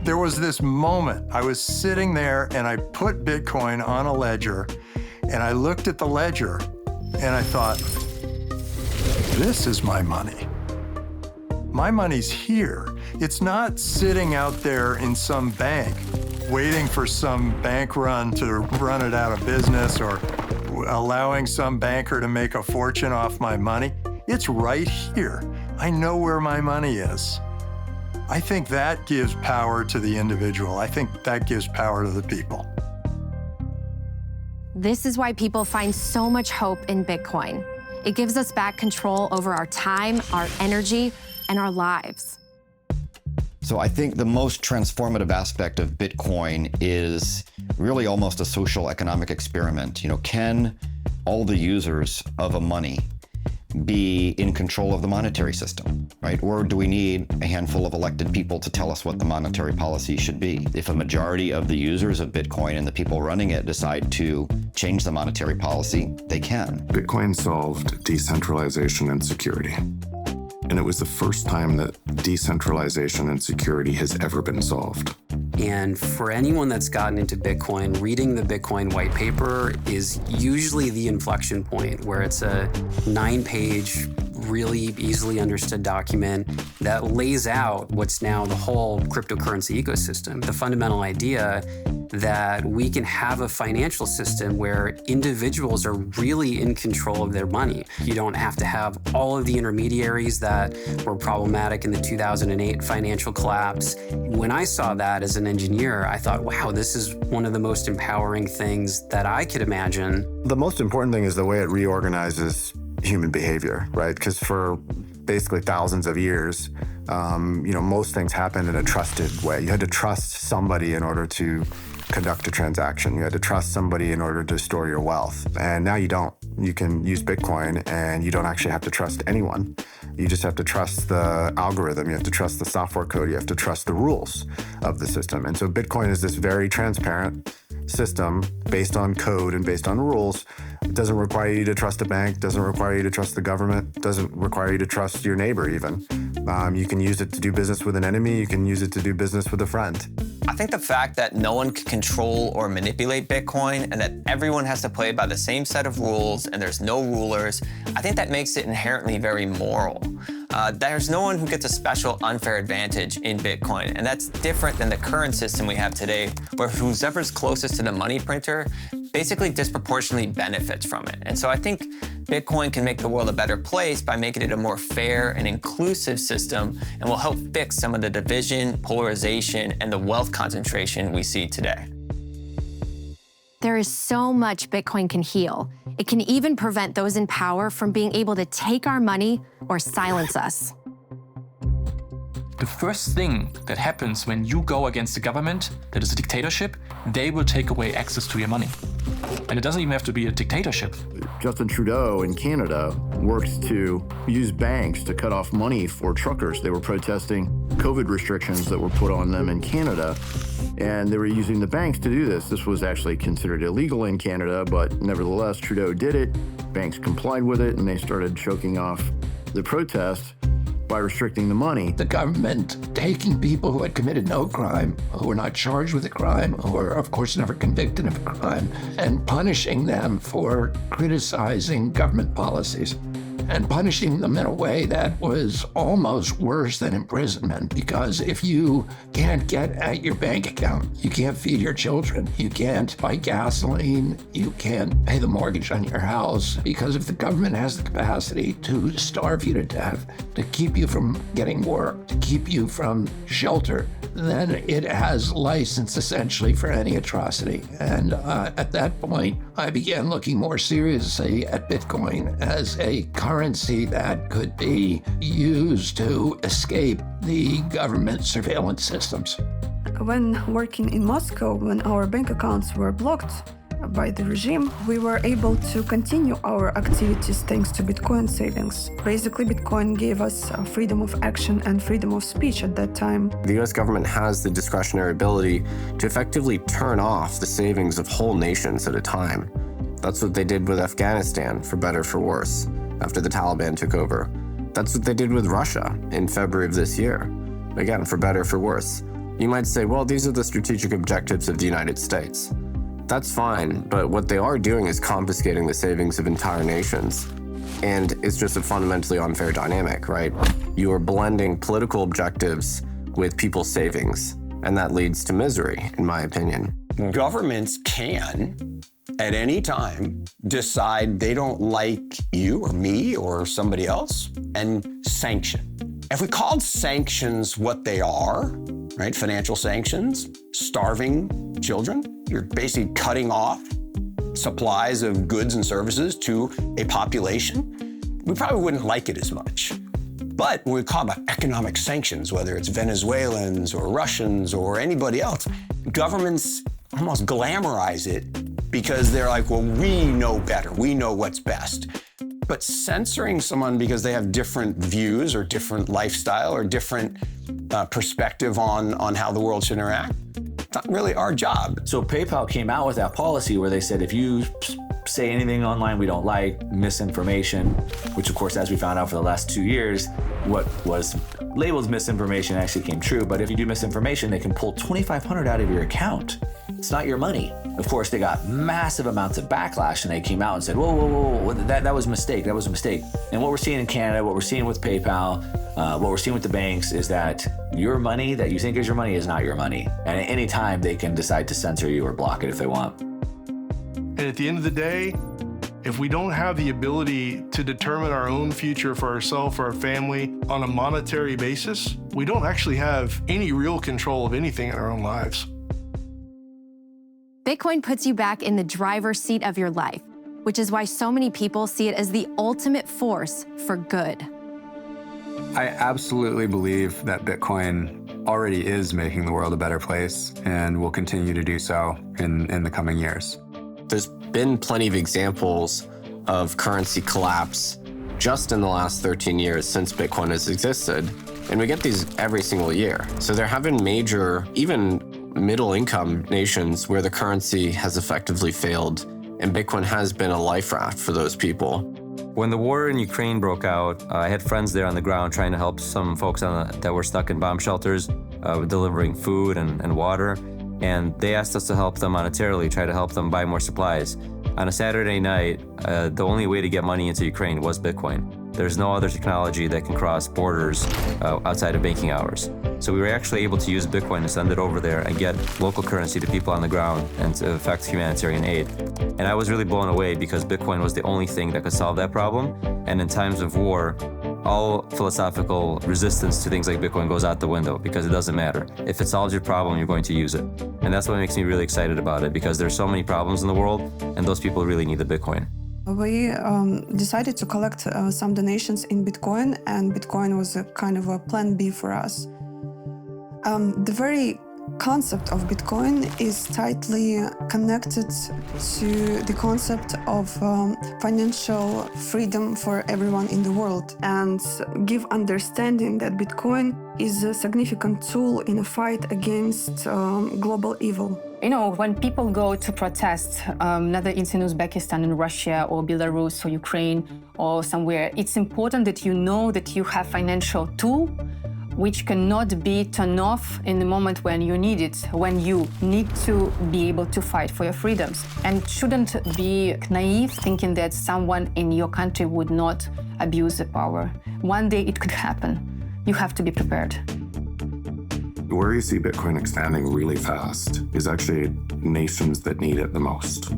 There was this moment, I was sitting there and I put Bitcoin on a ledger and I looked at the ledger and I thought, this is my money. My money's here. It's not sitting out there in some bank, waiting for some bank run to run it out of business or allowing some banker to make a fortune off my money. It's right here. I know where my money is. I think that gives power to the individual. I think that gives power to the people. This is why people find so much hope in Bitcoin. It gives us back control over our time, our energy, and our lives. So I think the most transformative aspect of Bitcoin is really almost a social economic experiment. Can all the users of a money be in control of the monetary system, right? Or do we need a handful of elected people to tell us what the monetary policy should be? If a majority of the users of Bitcoin and the people running it decide to change the monetary policy, they can. Bitcoin solved decentralization and security. And it was the first time that decentralization and security has ever been solved. And for anyone that's gotten into Bitcoin, reading the Bitcoin white paper is usually the inflection point, where it's a 9-page, really easily understood document that lays out what's now the whole cryptocurrency ecosystem. The fundamental idea that we can have a financial system where individuals are really in control of their money. You don't have to have all of the intermediaries that were problematic in the 2008 financial collapse. When I saw that as an engineer, I thought, wow, this is one of the most empowering things that I could imagine. The most important thing is the way it reorganizes human behavior, right? Because for basically thousands of years, most things happened in a trusted way. You had to trust somebody in order to conduct a transaction. You had to trust somebody in order to store your wealth. And now you don't. You can use Bitcoin and you don't actually have to trust anyone. You just have to trust the algorithm. You have to trust the software code. You have to trust the rules of the system. And so Bitcoin is this very transparent system based on code and based on rules. It doesn't require you to trust a bank, doesn't require you to trust the government, doesn't require you to trust your neighbor even. You can use it to do business with an enemy, you can use it to do business with a friend. I think the fact that no one can control or manipulate Bitcoin and that everyone has to play by the same set of rules and there's no rulers, I think that makes it inherently very moral. There's no one who gets a special unfair advantage in Bitcoin, and that's different than the current system we have today, where whoever's closest to the money printer basically disproportionately benefits from it. And so I think Bitcoin can make the world a better place by making it a more fair and inclusive system, and will help fix some of the division, polarization, and the wealth concentration we see today. There is so much Bitcoin can heal. It can even prevent those in power from being able to take our money or silence us. The first thing that happens when you go against the government, that is a dictatorship, they will take away access to your money. And it doesn't even have to be a dictatorship. Justin Trudeau in Canada worked to use banks to cut off money for truckers. They were protesting COVID restrictions that were put on them in Canada, and they were using the banks to do this. This was actually considered illegal in Canada, but nevertheless, Trudeau did it. Banks complied with it, and they started choking off the protest by restricting the money. The government taking people who had committed no crime, who were not charged with a crime, who were, of course, never convicted of a crime, and punishing them for criticizing government policies, and punishing them in a way that was almost worse than imprisonment, because if you can't get at your bank account, you can't feed your children, you can't buy gasoline, you can't pay the mortgage on your house, because if the government has the capacity to starve you to death, to keep you from getting work, to keep you from shelter, then it has license essentially for any atrocity. And at that point, I began looking more seriously at Bitcoin as a currency that could be used to escape the government surveillance systems. When working in Moscow, when our bank accounts were blocked by the regime, we were able to continue our activities thanks to Bitcoin savings. Basically, Bitcoin gave us freedom of action and freedom of speech at that time. The US government has the discretionary ability to effectively turn off the savings of whole nations at a time. That's what they did with Afghanistan, for better or for worse, after the Taliban took over. That's what they did with Russia in February of this year. Again, for better or for worse. You might say, well, these are the strategic objectives of the United States. That's fine, but what they are doing is confiscating the savings of entire nations. And it's just a fundamentally unfair dynamic, right? You are blending political objectives with people's savings, and that leads to misery, in my opinion. Governments can, at any time, decide they don't like you or me or somebody else and sanction. If we called sanctions what they are, right, financial sanctions, starving children, you're basically cutting off supplies of goods and services to a population, we probably wouldn't like it as much. But when we call about economic sanctions, whether it's Venezuelans or Russians or anybody else, governments almost glamorize it because they're like, well, we know better. We know what's best. But censoring someone because they have different views or different lifestyle or different perspective on how the world should interact, it's not really our job. So PayPal came out with that policy where they said if you say anything online we don't like, misinformation, which of course, as we found out for the last 2 years, what was labeled misinformation actually came true. But if you do misinformation, they can pull $2,500 out of your account. It's not your money. Of course, they got massive amounts of backlash and they came out and said, whoa, that was a mistake, that was a mistake. And what we're seeing in Canada, what we're seeing with PayPal, what we're seeing with the banks is that your money that you think is your money is not your money. And at any time, they can decide to censor you or block it if they want. And at the end of the day, if we don't have the ability to determine our own future for ourselves or our family on a monetary basis, we don't actually have any real control of anything in our own lives. Bitcoin puts you back in the driver's seat of your life, which is why so many people see it as the ultimate force for good. I absolutely believe that Bitcoin already is making the world a better place and will continue to do so in the coming years. There's been plenty of examples of currency collapse just in the last 13 years since Bitcoin has existed. And we get these every single year. So there have been major, even middle-income nations where the currency has effectively failed, and Bitcoin has been a life raft for those people. When the war in Ukraine broke out, I had friends there on the ground trying to help some folks that were stuck in bomb shelters, delivering food and water. And they asked us to help them monetarily, try to help them buy more supplies. On a Saturday night, the only way to get money into Ukraine was Bitcoin. There's no other technology that can cross borders outside of banking hours. So we were actually able to use Bitcoin to send it over there and get local currency to people on the ground and to effect humanitarian aid. And I was really blown away because Bitcoin was the only thing that could solve that problem. And in times of war, all philosophical resistance to things like Bitcoin goes out the window because it doesn't matter. If it solves your problem, you're going to use it. And that's what makes me really excited about it because there's so many problems in the world and those people really need the Bitcoin. We decided to collect some donations in Bitcoin, and Bitcoin was a kind of a plan B for us. The very concept of Bitcoin is tightly connected to the concept of financial freedom for everyone in the world and give understanding that Bitcoin is a significant tool in a fight against global evil. You know, when people go to protest, whether it's in Uzbekistan, in Russia, or Belarus, or Ukraine, or somewhere, it's important that you know that you have financial tool which cannot be turned off in the moment when you need it, when you need to be able to fight for your freedoms. And shouldn't be naive thinking that someone in your country would not abuse the power. One day it could happen. You have to be prepared. Where you see Bitcoin expanding really fast is actually nations that need it the most.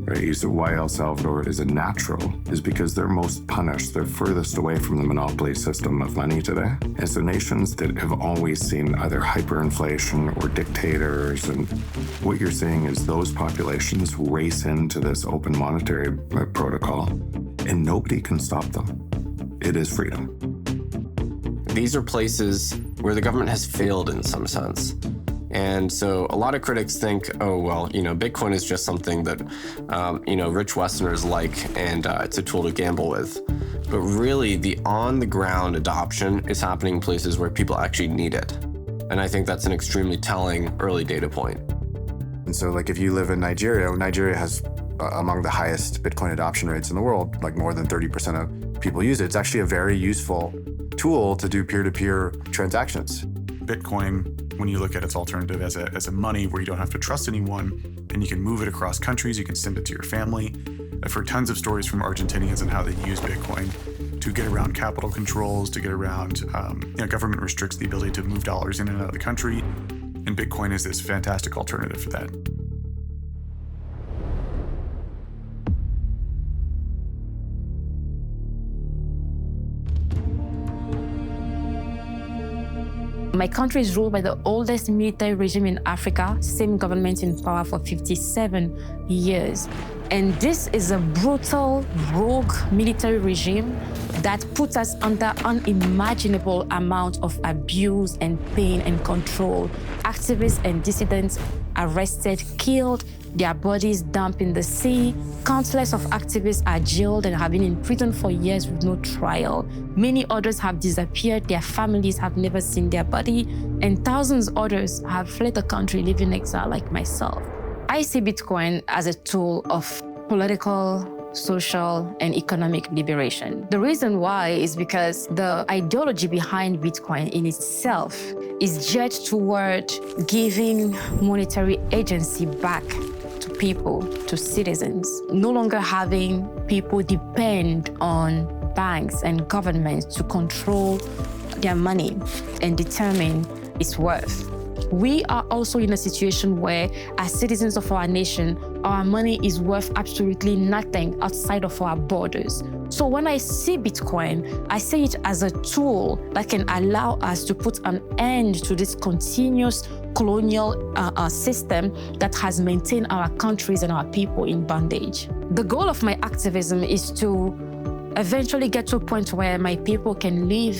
Right? You see why El Salvador is a natural is because they're most punished. They're furthest away from the monopoly system of money today. And so nations that have always seen either hyperinflation or dictators, and what you're seeing is those populations race into this open monetary protocol, and nobody can stop them. It is freedom. These are places where the government has failed in some sense. And so a lot of critics think, oh, well, Bitcoin is just something that, rich Westerners like, and it's a tool to gamble with. But really, the on-the-ground adoption is happening in places where people actually need it. And I think that's an extremely telling early data point. And so, if you live in Nigeria, Nigeria has among the highest Bitcoin adoption rates in the world, more than 30% of people use it. It's actually a very useful tool to do peer-to-peer transactions. Bitcoin, when you look at its alternative as a money where you don't have to trust anyone and you can move it across countries, you can send it to your family. I've heard tons of stories from Argentinians on how they use Bitcoin to get around capital controls, to get around, government restricts the ability to move dollars in and out of the country, and Bitcoin is this fantastic alternative for that. My country is ruled by the oldest military regime in Africa, same government in power for 57 years. And this is a brutal, rogue military regime that puts us under unimaginable amount of abuse and pain and control. Activists and dissidents arrested, killed, their bodies dumped in the sea. Countless of activists are jailed and have been in prison for years with no trial. Many others have disappeared, their families have never seen their body, and thousands others have fled the country, living in exile like myself. I see Bitcoin as a tool of political, social, and economic liberation. The reason why is because the ideology behind Bitcoin in itself is geared toward giving monetary agency back to people, to citizens, no longer having people depend on banks and governments to control their money and determine its worth. We are also in a situation where, as citizens of our nation, our money is worth absolutely nothing outside of our borders. So when I see Bitcoin, I see it as a tool that can allow us to put an end to this continuous colonial system that has maintained our countries and our people in bondage. The goal of my activism is to eventually get to a point where my people can live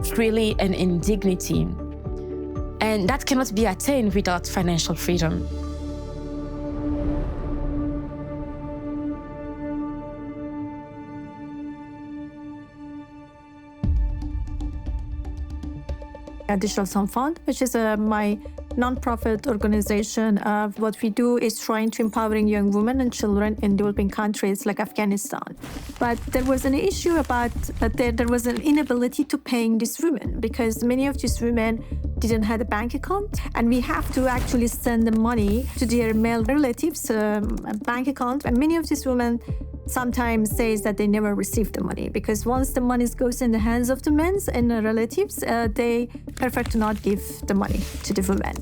freely and in dignity. And that cannot be attained without financial freedom. Digital Sun Fund, which is my non-profit organization. What we do is trying to empowering young women and children in developing countries like Afghanistan. But there was an issue about there was an inability to paying these women because many of these women didn't have a bank account, and we have to actually send the money to their male relatives' bank account. And many of these women sometimes says that they never received the money because once the money goes in the hands of the men and the relatives, they prefer to not give the money to the women.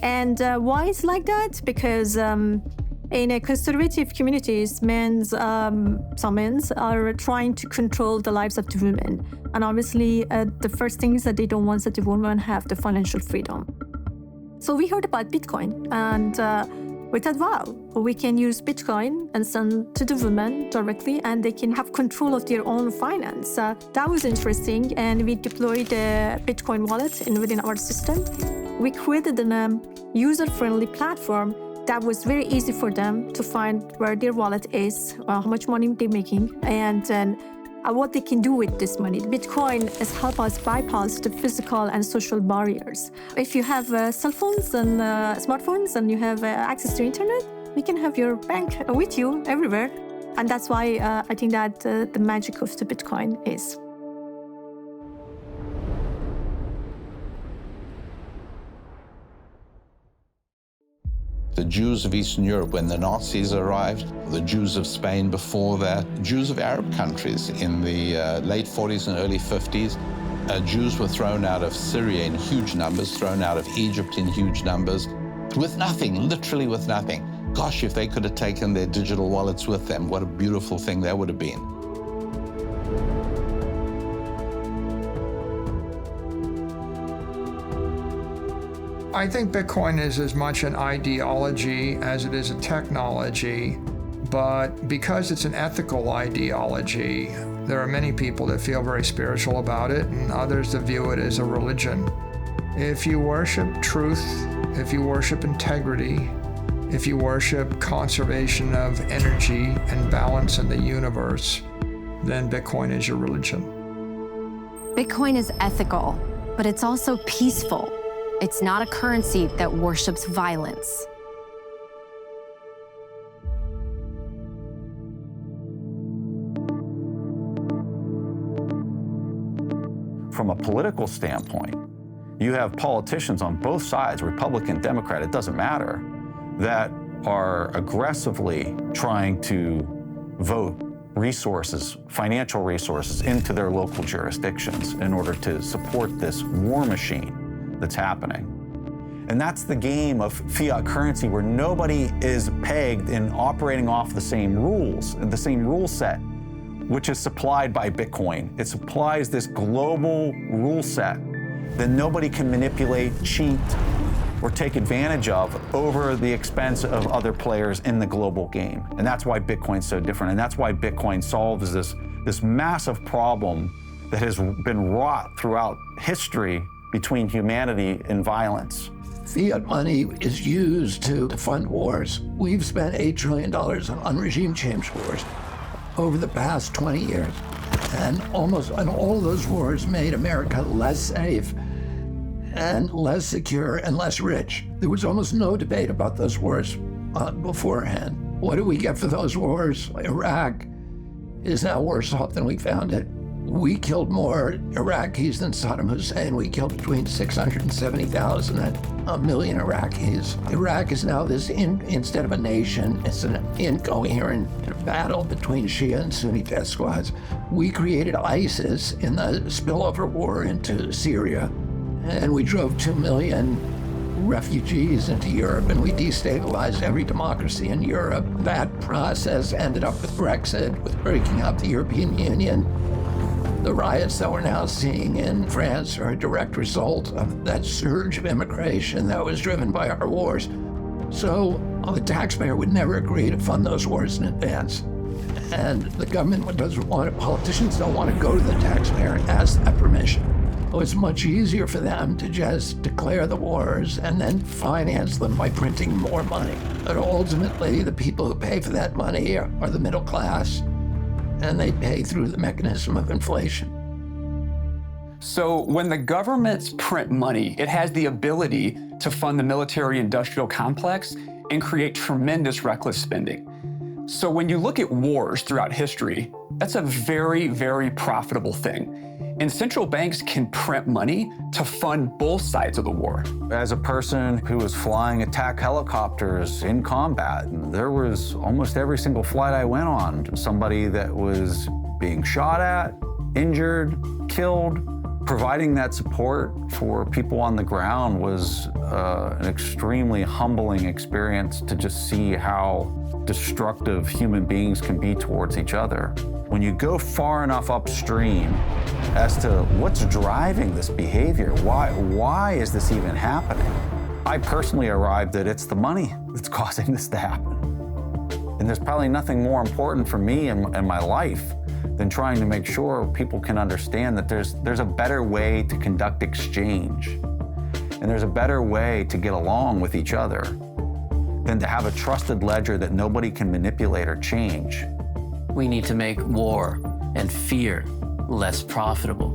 And why it's like that? Because in a conservative communities, some men are trying to control the lives of the women. And obviously, the first thing is that they don't want that the women have the financial freedom. So we heard about Bitcoin, and we thought, wow, we can use Bitcoin and send to the women directly, and they can have control of their own finance. That was interesting, and we deployed a Bitcoin wallet within our system. We created a user-friendly platform that was very easy for them to find where their wallet is, how much money they're making, and then what they can do with this money. Bitcoin has helped us bypass the physical and social barriers. If you have cell phones and smartphones and you have access to internet, you can have your bank with you everywhere. And that's why I think that the magic of the Bitcoin is. The Jews of Eastern Europe when the Nazis arrived, the Jews of Spain before that, Jews of Arab countries in the late 40s and early 50s. Jews were thrown out of Syria in huge numbers, thrown out of Egypt in huge numbers, with nothing, literally with nothing. Gosh, if they could have taken their digital wallets with them, what a beautiful thing that would have been. I think Bitcoin is as much an ideology as it is a technology, but because it's an ethical ideology, there are many people that feel very spiritual about it and others that view it as a religion. If you worship truth, if you worship integrity, if you worship conservation of energy and balance in the universe, then Bitcoin is your religion. Bitcoin is ethical, but it's also peaceful. It's not a currency that worships violence. From a political standpoint, you have politicians on both sides, Republican, Democrat, it doesn't matter, that are aggressively trying to vote resources, financial resources, into their local jurisdictions in order to support this war machine that's happening. And that's the game of fiat currency where nobody is pegged in operating off the same rules, the same rule set, which is supplied by Bitcoin. It supplies this global rule set that nobody can manipulate, cheat, or take advantage of over the expense of other players in the global game. And that's why Bitcoin's so different. And that's why Bitcoin solves this massive problem that has been wrought throughout history between humanity and violence. Fiat money is used to fund wars. We've spent $8 trillion on regime change wars over the past 20 years. And all those wars made America less safe and less secure and less rich. There was almost no debate about those wars beforehand. What do we get for those wars? Iraq is now worse off than we found it. We killed more Iraqis than Saddam Hussein. We killed between 670,000 and 1 million Iraqis. Iraq is now instead of a nation, it's an incoherent battle between Shia and Sunni death squads. We created ISIS in the spillover war into Syria, and we drove 2 million refugees into Europe, and we destabilized every democracy in Europe. That process ended up with Brexit, with breaking up the European Union. The riots that we're now seeing in France are a direct result of that surge of immigration that was driven by our wars. So the taxpayer would never agree to fund those wars in advance. And the government doesn't want it, politicians don't want to go to the taxpayer and ask that permission. So it's much easier for them to just declare the wars and then finance them by printing more money. But ultimately, the people who pay for that money are the middle class, and they pay through the mechanism of inflation. So when the governments print money, it has the ability to fund the military-industrial complex and create tremendous reckless spending. So when you look at wars throughout history, that's a very, very profitable thing. And central banks can print money to fund both sides of the war. As a person who was flying attack helicopters in combat, there was almost every single flight I went on, somebody that was being shot at, injured, killed. Providing that support for people on the ground was an extremely humbling experience to just see how destructive human beings can be towards each other. When you go far enough upstream as to what's driving this behavior, why is this even happening? I personally arrived that it's the money that's causing this to happen. And there's probably nothing more important for me in my life than trying to make sure people can understand that there's a better way to conduct exchange. And there's a better way to get along with each other than to have a trusted ledger that nobody can manipulate or change. We need to make war and fear less profitable.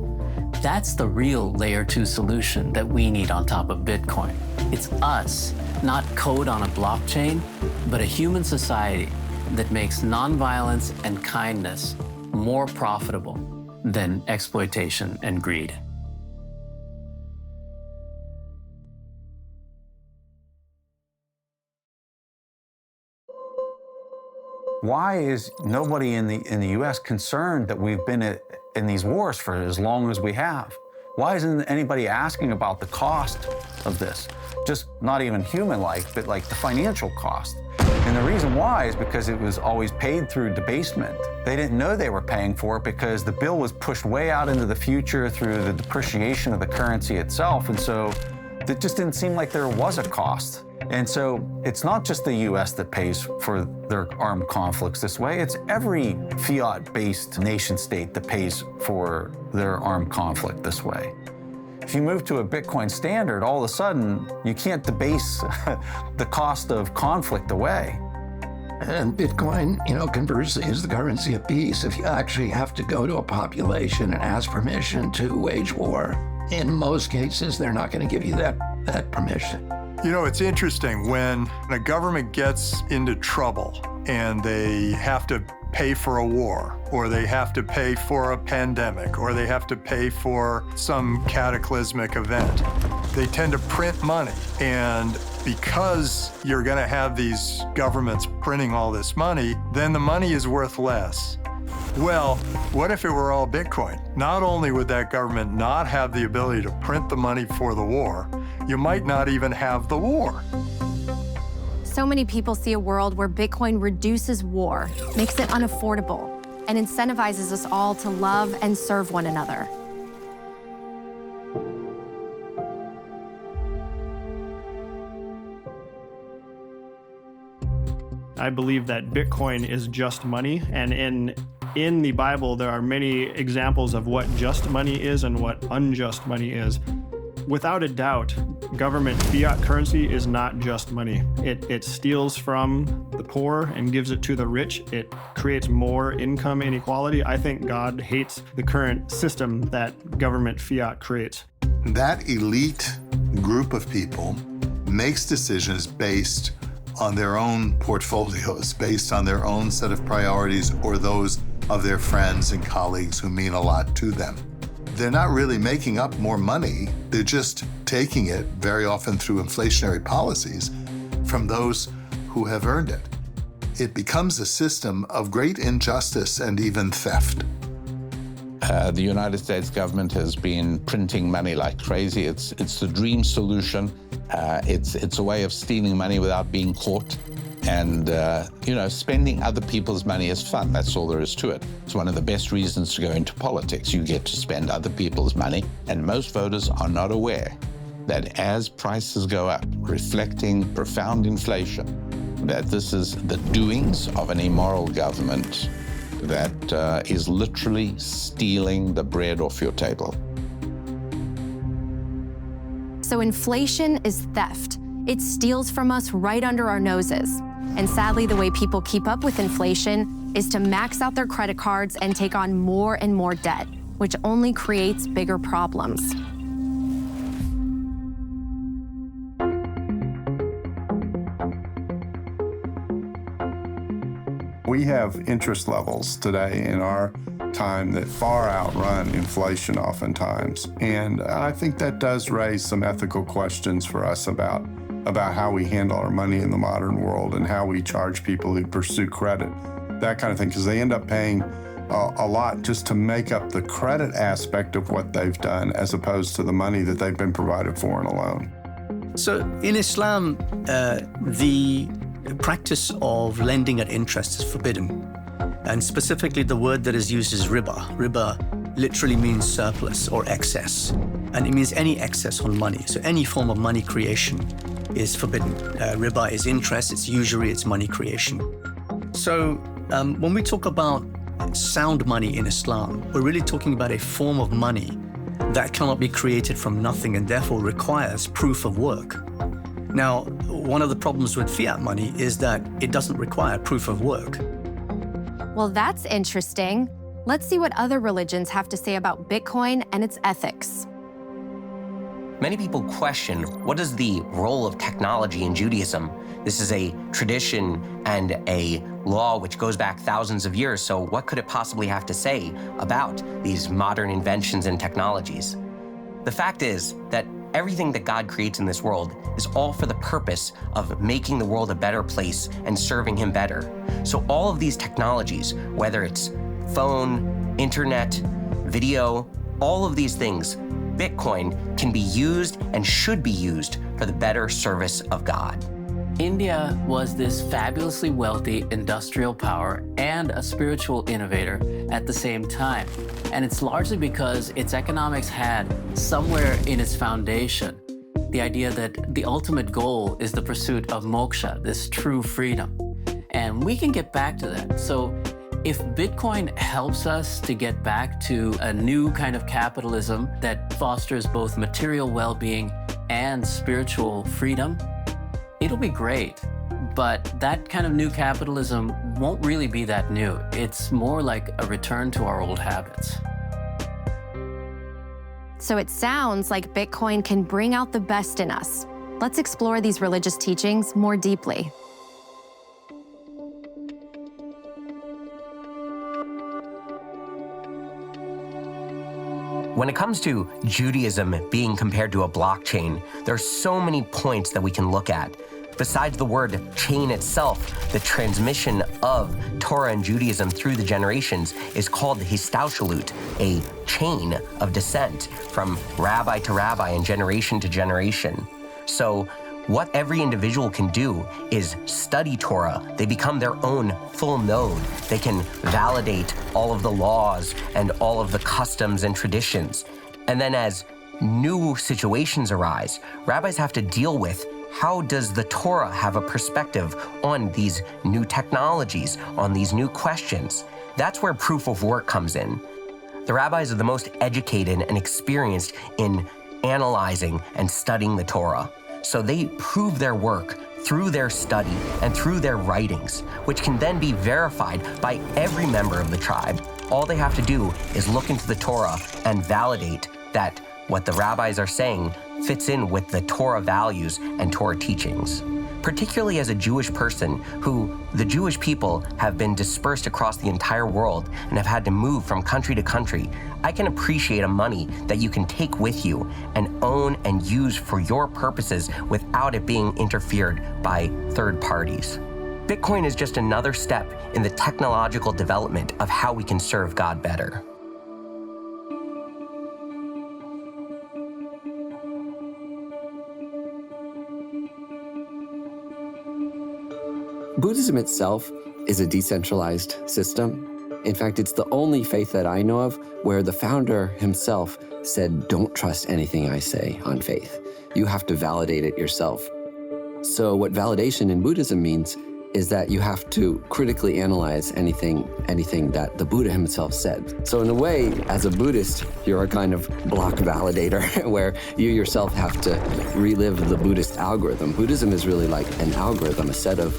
That's the real layer 2 solution that we need on top of Bitcoin. It's us, not code on a blockchain, but a human society that makes nonviolence and kindness more profitable than exploitation and greed. Why is nobody in the U.S. concerned that we've been in these wars for as long as we have? Why isn't anybody asking about the cost of this? Just not even human-like, but like the financial cost. And the reason why is because it was always paid through debasement. They didn't know they were paying for it because the bill was pushed way out into the future through the depreciation of the currency itself. And so it just didn't seem like there was a cost. And so it's not just the US that pays for their armed conflicts this way, it's every fiat-based nation state that pays for their armed conflict this way. If you move to a Bitcoin standard, all of a sudden, you can't debase the cost of conflict away. And Bitcoin, conversely, is the currency of peace. If you actually have to go to a population and ask permission to wage war, in most cases, they're not going to give you that permission. It's interesting when a government gets into trouble and they have to pay for a war, or they have to pay for a pandemic, or they have to pay for some cataclysmic event. They tend to print money. And because you're going to have these governments printing all this money, then the money is worth less. Well, what if it were all Bitcoin? Not only would that government not have the ability to print the money for the war, you might not even have the war. So many people see a world where Bitcoin reduces war, makes it unaffordable, and incentivizes us all to love and serve one another. I believe that Bitcoin is just money, and in the Bible there are many examples of what just money is and what unjust money is. Without a doubt, government fiat currency is not just money. It steals from the poor and gives it to the rich. It creates more income inequality. I think God hates the current system that government fiat creates. That elite group of people makes decisions based on their own portfolios, based on their own set of priorities or those of their friends and colleagues who mean a lot to them. They're not really making up more money. They're just taking it, very often through inflationary policies, from those who have earned it. It becomes a system of great injustice and even theft. The United States government has been printing money like crazy. It's the dream solution. It's a way of stealing money without being caught. And, spending other people's money is fun. That's all there is to it. It's one of the best reasons to go into politics. You get to spend other people's money. And most voters are not aware that as prices go up, reflecting profound inflation, that this is the doings of an immoral government that is literally stealing the bread off your table. So inflation is theft. It steals from us right under our noses. And sadly, the way people keep up with inflation is to max out their credit cards and take on more and more debt, which only creates bigger problems. We have interest levels today in our time that far outrun inflation oftentimes. And I think that does raise some ethical questions for us about how we handle our money in the modern world and how we charge people who pursue credit, that kind of thing, because they end up paying a lot just to make up the credit aspect of what they've done as opposed to the money that they've been provided for in a loan. So in Islam, the practice of lending at interest is forbidden. And specifically the word that is used is riba. Riba literally means surplus or excess. And it means any excess on money. So any form of money creation is forbidden. Riba is interest, it's usury, it's money creation. So when we talk about sound money in Islam, we're really talking about a form of money that cannot be created from nothing and therefore requires proof of work. Now, one of the problems with fiat money is that it doesn't require proof of work. Well, that's interesting. Let's see what other religions have to say about Bitcoin and its ethics. Many people question, what is the role of technology in Judaism? This is a tradition and a law which goes back thousands of years, so what could it possibly have to say about these modern inventions and technologies? The fact is that everything that God creates in this world is all for the purpose of making the world a better place and serving Him better. So all of these technologies, whether it's phone, internet, video, all of these things, Bitcoin can be used and should be used for the better service of God. India was this fabulously wealthy industrial power and a spiritual innovator at the same time. And it's largely because its economics had somewhere in its foundation the idea that the ultimate goal is the pursuit of moksha, this true freedom. And we can get back to that. So if Bitcoin helps us to get back to a new kind of capitalism that fosters both material well-being and spiritual freedom, it'll be great. But that kind of new capitalism won't really be that new. It's more like a return to our old habits. So it sounds like Bitcoin can bring out the best in us. Let's explore these religious teachings more deeply. When it comes to Judaism being compared to a blockchain, there are so many points that we can look at. Besides the word chain itself, the transmission of Torah and Judaism through the generations is called the histaushlut, a chain of descent from rabbi to rabbi and generation to generation. So what every individual can do is study Torah. They become their own full node. They can validate all of the laws and all of the customs and traditions. And then as new situations arise, rabbis have to deal with how does the Torah have a perspective on these new technologies, on these new questions. That's where proof of work comes in. The rabbis are the most educated and experienced in analyzing and studying the Torah. So they prove their work through their study and through their writings, which can then be verified by every member of the tribe. All they have to do is look into the Torah and validate that what the rabbis are saying fits in with the Torah values and Torah teachings. Particularly as a Jewish person who the Jewish people have been dispersed across the entire world and have had to move from country to country, I can appreciate a money that you can take with you and own and use for your purposes without it being interfered by third parties. Bitcoin is just another step in the technological development of how we can serve God better. Buddhism itself is a decentralized system. In fact, it's the only faith that I know of where the founder himself said, don't trust anything I say on faith. You have to validate it yourself. So what validation in Buddhism means is that you have to critically analyze anything that the Buddha himself said. So in a way, as a Buddhist, you're a kind of block validator where you yourself have to relive the Buddhist algorithm. Buddhism is really like an algorithm, a set of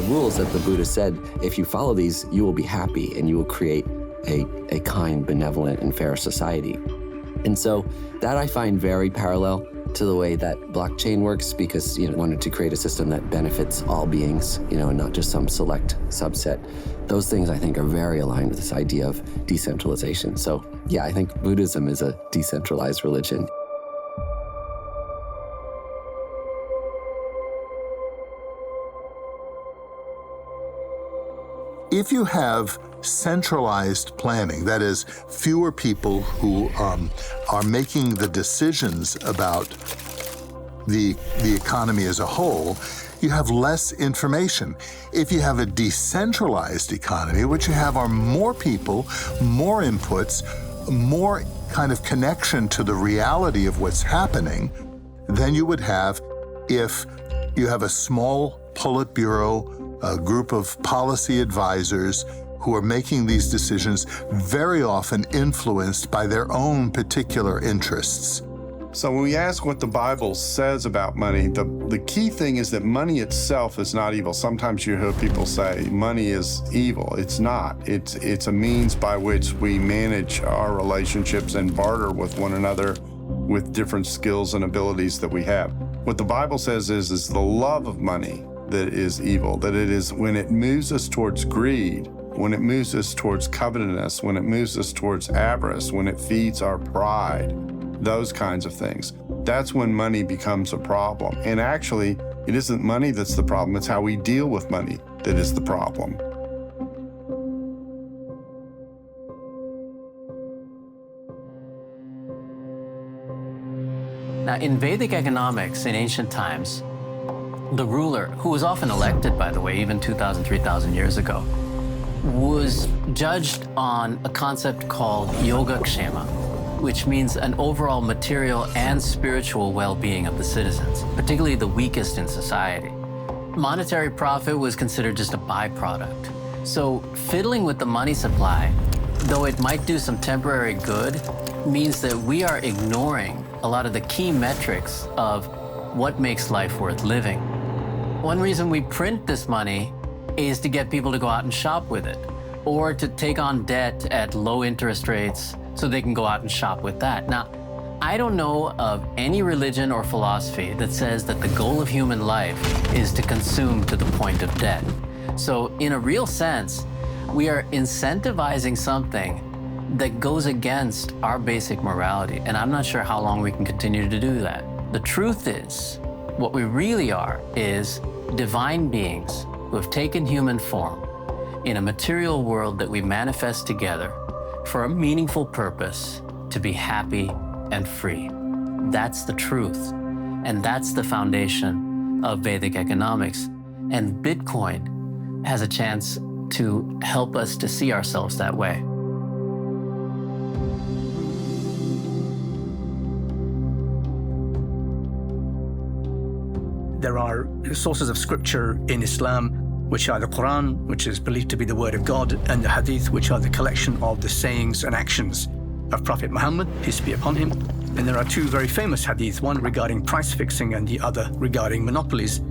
rules that the Buddha said, if you follow these, you will be happy and you will create a kind, benevolent, and fair society. And so that I find very parallel to the way that blockchain works, because wanted to create a system that benefits all beings, and not just some select subset. Those things I think are very aligned with this idea of decentralization. So yeah, I think Buddhism is a decentralized religion. If you have centralized planning, that is, fewer people who are making the decisions about the economy as a whole, you have less information. If you have a decentralized economy, what you have are more people, more inputs, more kind of connection to the reality of what's happening than you would have if you have a small Politburo, a group of policy advisors who are making these decisions, very often influenced by their own particular interests. So when we ask what the Bible says about money, the key thing is that money itself is not evil. Sometimes you hear people say money is evil. It's not. It's a means by which we manage our relationships and barter with one another with different skills and abilities that we have. What the Bible says is the love of money that is evil, that it is when it moves us towards greed, when it moves us towards covetousness, when it moves us towards avarice, when it feeds our pride, those kinds of things. That's when money becomes a problem. And actually, it isn't money that's the problem, it's how we deal with money that is the problem. Now, in Vedic economics in ancient times, the ruler, who was often elected, by the way, even 2,000, 3,000 years ago, was judged on a concept called yogakshema, which means an overall material and spiritual well-being of the citizens, particularly the weakest in society. Monetary profit was considered just a byproduct. So fiddling with the money supply, though it might do some temporary good, means that we are ignoring a lot of the key metrics of what makes life worth living. One reason we print this money is to get people to go out and shop with it, or to take on debt at low interest rates so they can go out and shop with that. Now, I don't know of any religion or philosophy that says that the goal of human life is to consume to the point of debt. So in a real sense, we are incentivizing something that goes against our basic morality, and I'm not sure how long we can continue to do that. The truth is, what we really are is divine beings who have taken human form in a material world that we manifest together for a meaningful purpose to be happy and free. That's the truth, and that's the foundation of Vedic economics. And Bitcoin has a chance to help us to see ourselves that way. There are sources of scripture in Islam, which are the Quran, which is believed to be the word of God, and the Hadith, which are the collection of the sayings and actions of Prophet Muhammad, peace be upon him. And there are two very famous hadith, one regarding price fixing and the other regarding monopolies.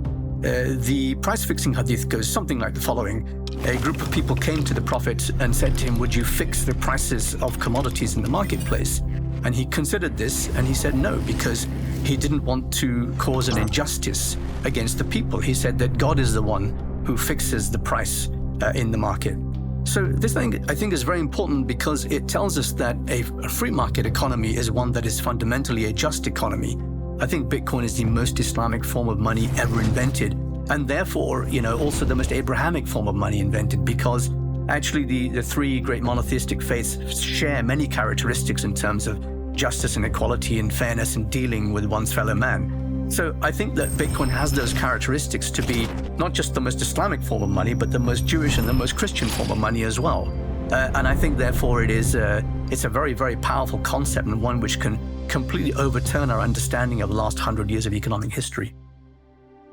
The price fixing hadith goes something like the following. A group of people came to the Prophet and said to him, would you fix the prices of commodities in the marketplace? And he considered this and he said no, because he didn't want to cause an injustice against the people. He said that God is the one who fixes the price in the market. So this thing, I think, is very important because it tells us that a free market economy is one that is fundamentally a just economy. I think Bitcoin is the most Islamic form of money ever invented, and therefore, also the most Abrahamic form of money invented, because actually the three great monotheistic faiths share many characteristics in terms of justice and equality and fairness in dealing with one's fellow man. So I think that Bitcoin has those characteristics to be not just the most Islamic form of money, but the most Jewish and the most Christian form of money as well. And I think, therefore, it's a very, very powerful concept, and one which can completely overturn our understanding of the last 100 years of economic history.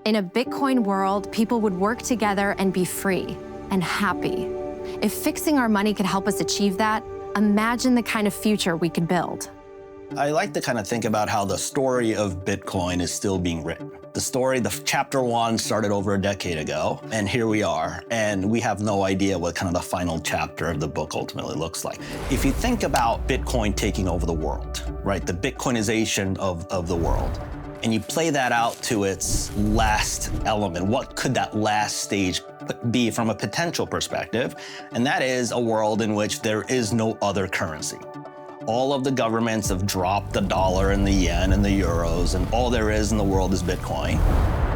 In a Bitcoin world, people would work together and be free and happy. If fixing our money could help us achieve that, imagine the kind of future we could build. I like to kind of think about how the story of Bitcoin is still being written. The chapter 1 started over a decade ago, and here we are, and we have no idea what kind of the final chapter of the book ultimately looks like. If you think about Bitcoin taking over the world, right, the Bitcoinization of the world, and you play that out to its last element, what could that last stage be from a potential perspective? And that is a world in which there is no other currency. All of the governments have dropped the dollar and the yen and the euros, and all there is in the world is Bitcoin.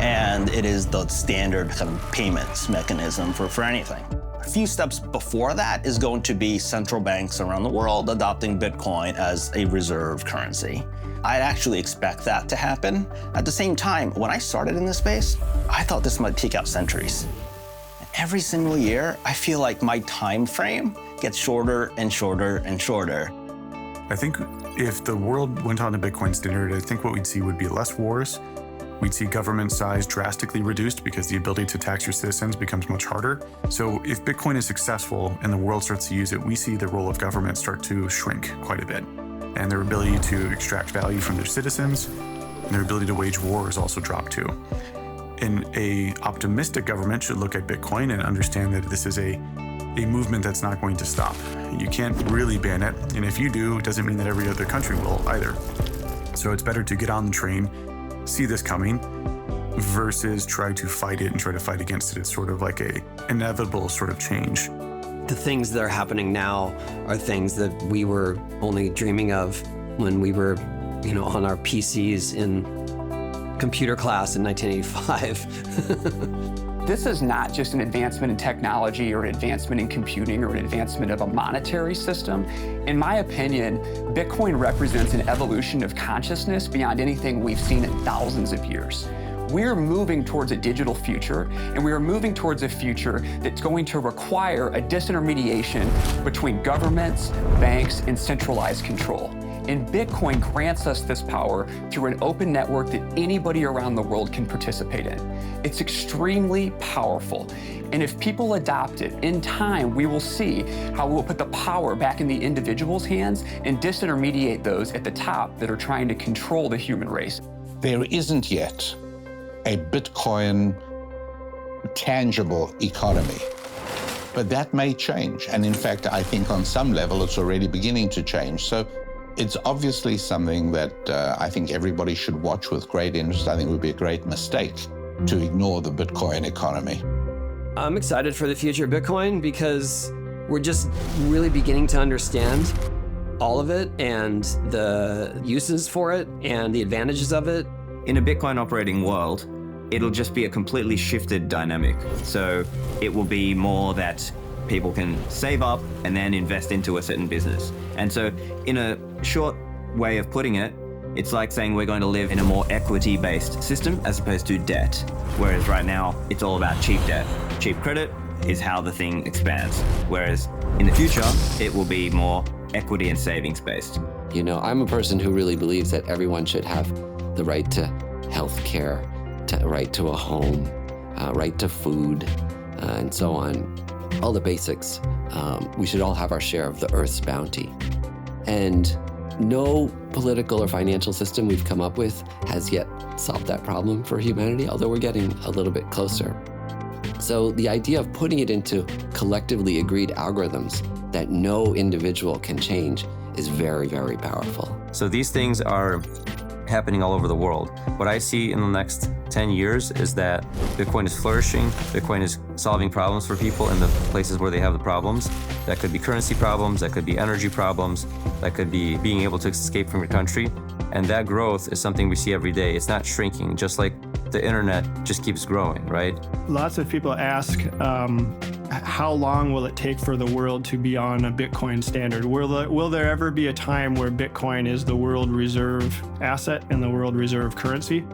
And it is the standard kind of payments mechanism for anything. A few steps before that is going to be central banks around the world adopting Bitcoin as a reserve currency. I'd actually expect that to happen. At the same time, when I started in this space, I thought this might take out centuries. And every single year, I feel like my time frame gets shorter and shorter and shorter. I think if the world went on a Bitcoin standard, I think what we'd see would be less wars. We'd see government size drastically reduced because the ability to tax your citizens becomes much harder. So if Bitcoin is successful and the world starts to use it, we see the role of government start to shrink quite a bit. And their ability to extract value from their citizens and their ability to wage war is also dropped too. And an optimistic government should look at Bitcoin and understand that this is a movement that's not going to stop. You can't really ban it, and if you do, it doesn't mean that every other country will either. So it's better to get on the train, see this coming, versus try to fight it and try to fight against it. It's sort of like a inevitable sort of change. The things that are happening now are things that we were only dreaming of when we were, on our PCs in computer class in 1985. This is not just an advancement in technology or an advancement in computing or an advancement of a monetary system. In my opinion, Bitcoin represents an evolution of consciousness beyond anything we've seen in thousands of years. We're moving towards a digital future, and we are moving towards a future that's going to require a disintermediation between governments, banks, and centralized control. And Bitcoin grants us this power through an open network that anybody around the world can participate in. It's extremely powerful. And if people adopt it, in time, we will see how we'll put the power back in the individual's hands and disintermediate those at the top that are trying to control the human race. There isn't yet a Bitcoin tangible economy. But that may change. And in fact, I think on some level, it's already beginning to change. So it's obviously something that I think everybody should watch with great interest. I think it would be a great mistake to ignore the Bitcoin economy. I'm excited for the future of Bitcoin because we're just really beginning to understand all of it and the uses for it and the advantages of it. In a Bitcoin operating world, it'll just be a completely shifted dynamic. So it will be more that people can save up and then invest into a certain business. And so in a short way of putting it, it's like saying we're going to live in a more equity-based system as opposed to debt. Whereas right now, it's all about cheap debt. Cheap credit is how the thing expands. Whereas in the future, it will be more equity and savings based. I'm a person who really believes that everyone should have the right to health care, right to a home, right to food, and so on. All the basics. We should all have our share of the Earth's bounty. And No political or financial system we've come up with has yet solved that problem for humanity, although we're getting a little bit closer. So the idea of putting it into collectively agreed algorithms that no individual can change is very, very powerful. So these things are happening all over the world. What I see in the next 10 years is that Bitcoin is flourishing, Bitcoin is solving problems for people in the places where they have the problems. That could be currency problems, that could be energy problems, that could be being able to escape from your country. And that growth is something we see every day. It's not shrinking, just like the internet just keeps growing, right? Lots of people ask, how long will it take for the world to be on a Bitcoin standard? Will there ever be a time where Bitcoin is the world reserve asset and the world reserve currency?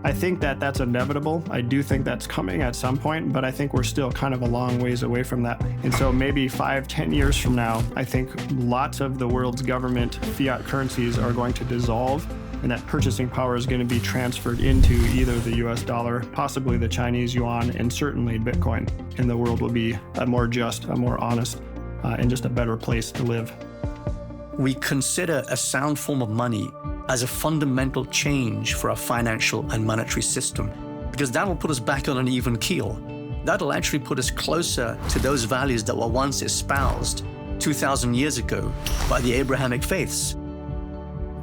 I think that that's inevitable. I do think that's coming at some point, but I think we're still kind of a long ways away from that. And so maybe 5-10 years from now, I think lots of the world's government fiat currencies are going to dissolve, and that purchasing power is going to be transferred into either the US dollar, possibly the Chinese yuan, and certainly Bitcoin. And the world will be a more just, a more honest, and just a better place to live. We consider a sound form of money as a fundamental change for our financial and monetary system, because that'll put us back on an even keel. That'll actually put us closer to those values that were once espoused 2,000 years ago by the Abrahamic faiths.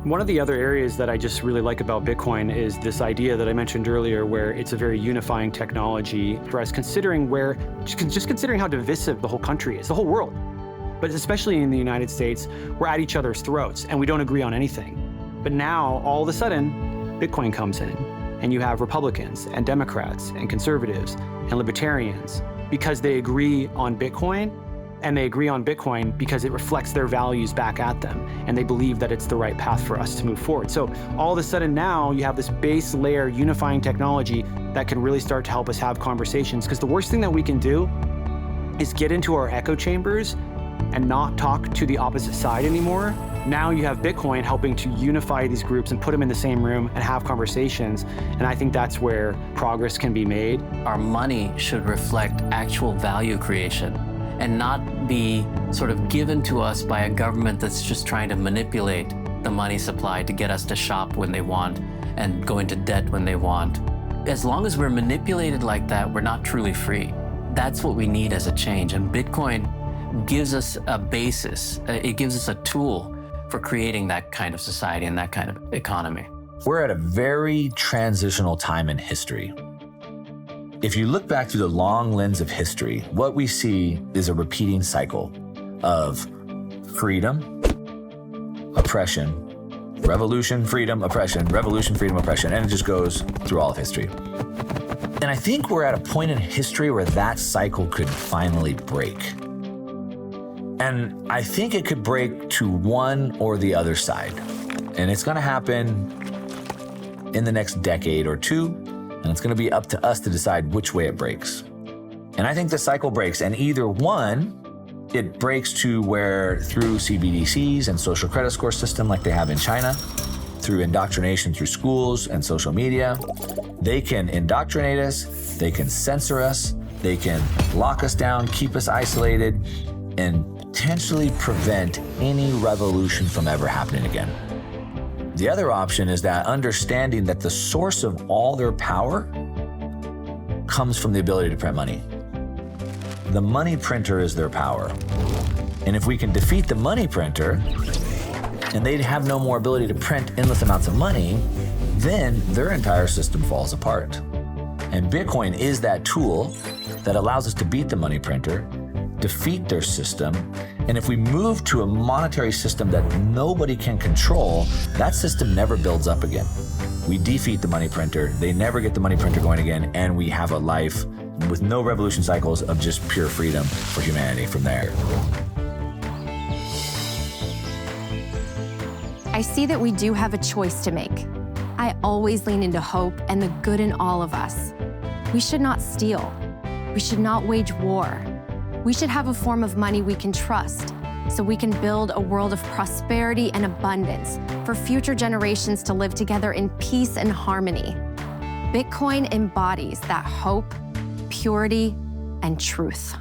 One of the other areas that I just really like about Bitcoin is this idea that I mentioned earlier, where it's a very unifying technology for us, considering how divisive the whole country is, the whole world. But especially in the United States, we're at each other's throats and we don't agree on anything. But now, all of a sudden, Bitcoin comes in, and you have Republicans and Democrats and conservatives and libertarians because they agree on Bitcoin. And they agree on Bitcoin because it reflects their values back at them, and they believe that it's the right path for us to move forward. So all of a sudden now you have this base layer unifying technology that can really start to help us have conversations, because the worst thing that we can do is get into our echo chambers and not talk to the opposite side anymore. Now you have Bitcoin helping to unify these groups and put them in the same room and have conversations. And I think that's where progress can be made. Our money should reflect actual value creation and not be sort of given to us by a government that's just trying to manipulate the money supply to get us to shop when they want and go into debt when they want. As long as we're manipulated like that, we're not truly free. That's what we need as a change. And Bitcoin gives us a basis. It gives us a tool for creating that kind of society and that kind of economy. We're at a very transitional time in history. If you look back through the long lens of history, what we see is a repeating cycle of freedom, oppression, revolution, freedom, oppression, revolution, freedom, oppression, and it just goes through all of history. And I think we're at a point in history where that cycle could finally break. And I think it could break to one or the other side. And it's gonna happen in the next decade or two, and it's gonna be up to us to decide which way it breaks. And I think the cycle breaks, and either one, it breaks to where through CBDCs and social credit score system like they have in China, through indoctrination through schools and social media, they can indoctrinate us, they can censor us, they can lock us down, keep us isolated, and potentially prevent any revolution from ever happening again. The other option is that understanding that the source of all their power comes from the ability to print money. The money printer is their power. And if we can defeat the money printer, and they'd have no more ability to print endless amounts of money, then their entire system falls apart. And Bitcoin is that tool that allows us to beat the money printer, defeat their system, and if we move to a monetary system that nobody can control, that system never builds up again. We defeat the money printer, they never get the money printer going again, and we have a life with no revolution cycles of just pure freedom for humanity from there. I see that we do have a choice to make. I always lean into hope and the good in all of us. We should not steal. We should not wage war. We should have a form of money we can trust, so we can build a world of prosperity and abundance for future generations to live together in peace and harmony. Bitcoin embodies that hope, purity, and truth.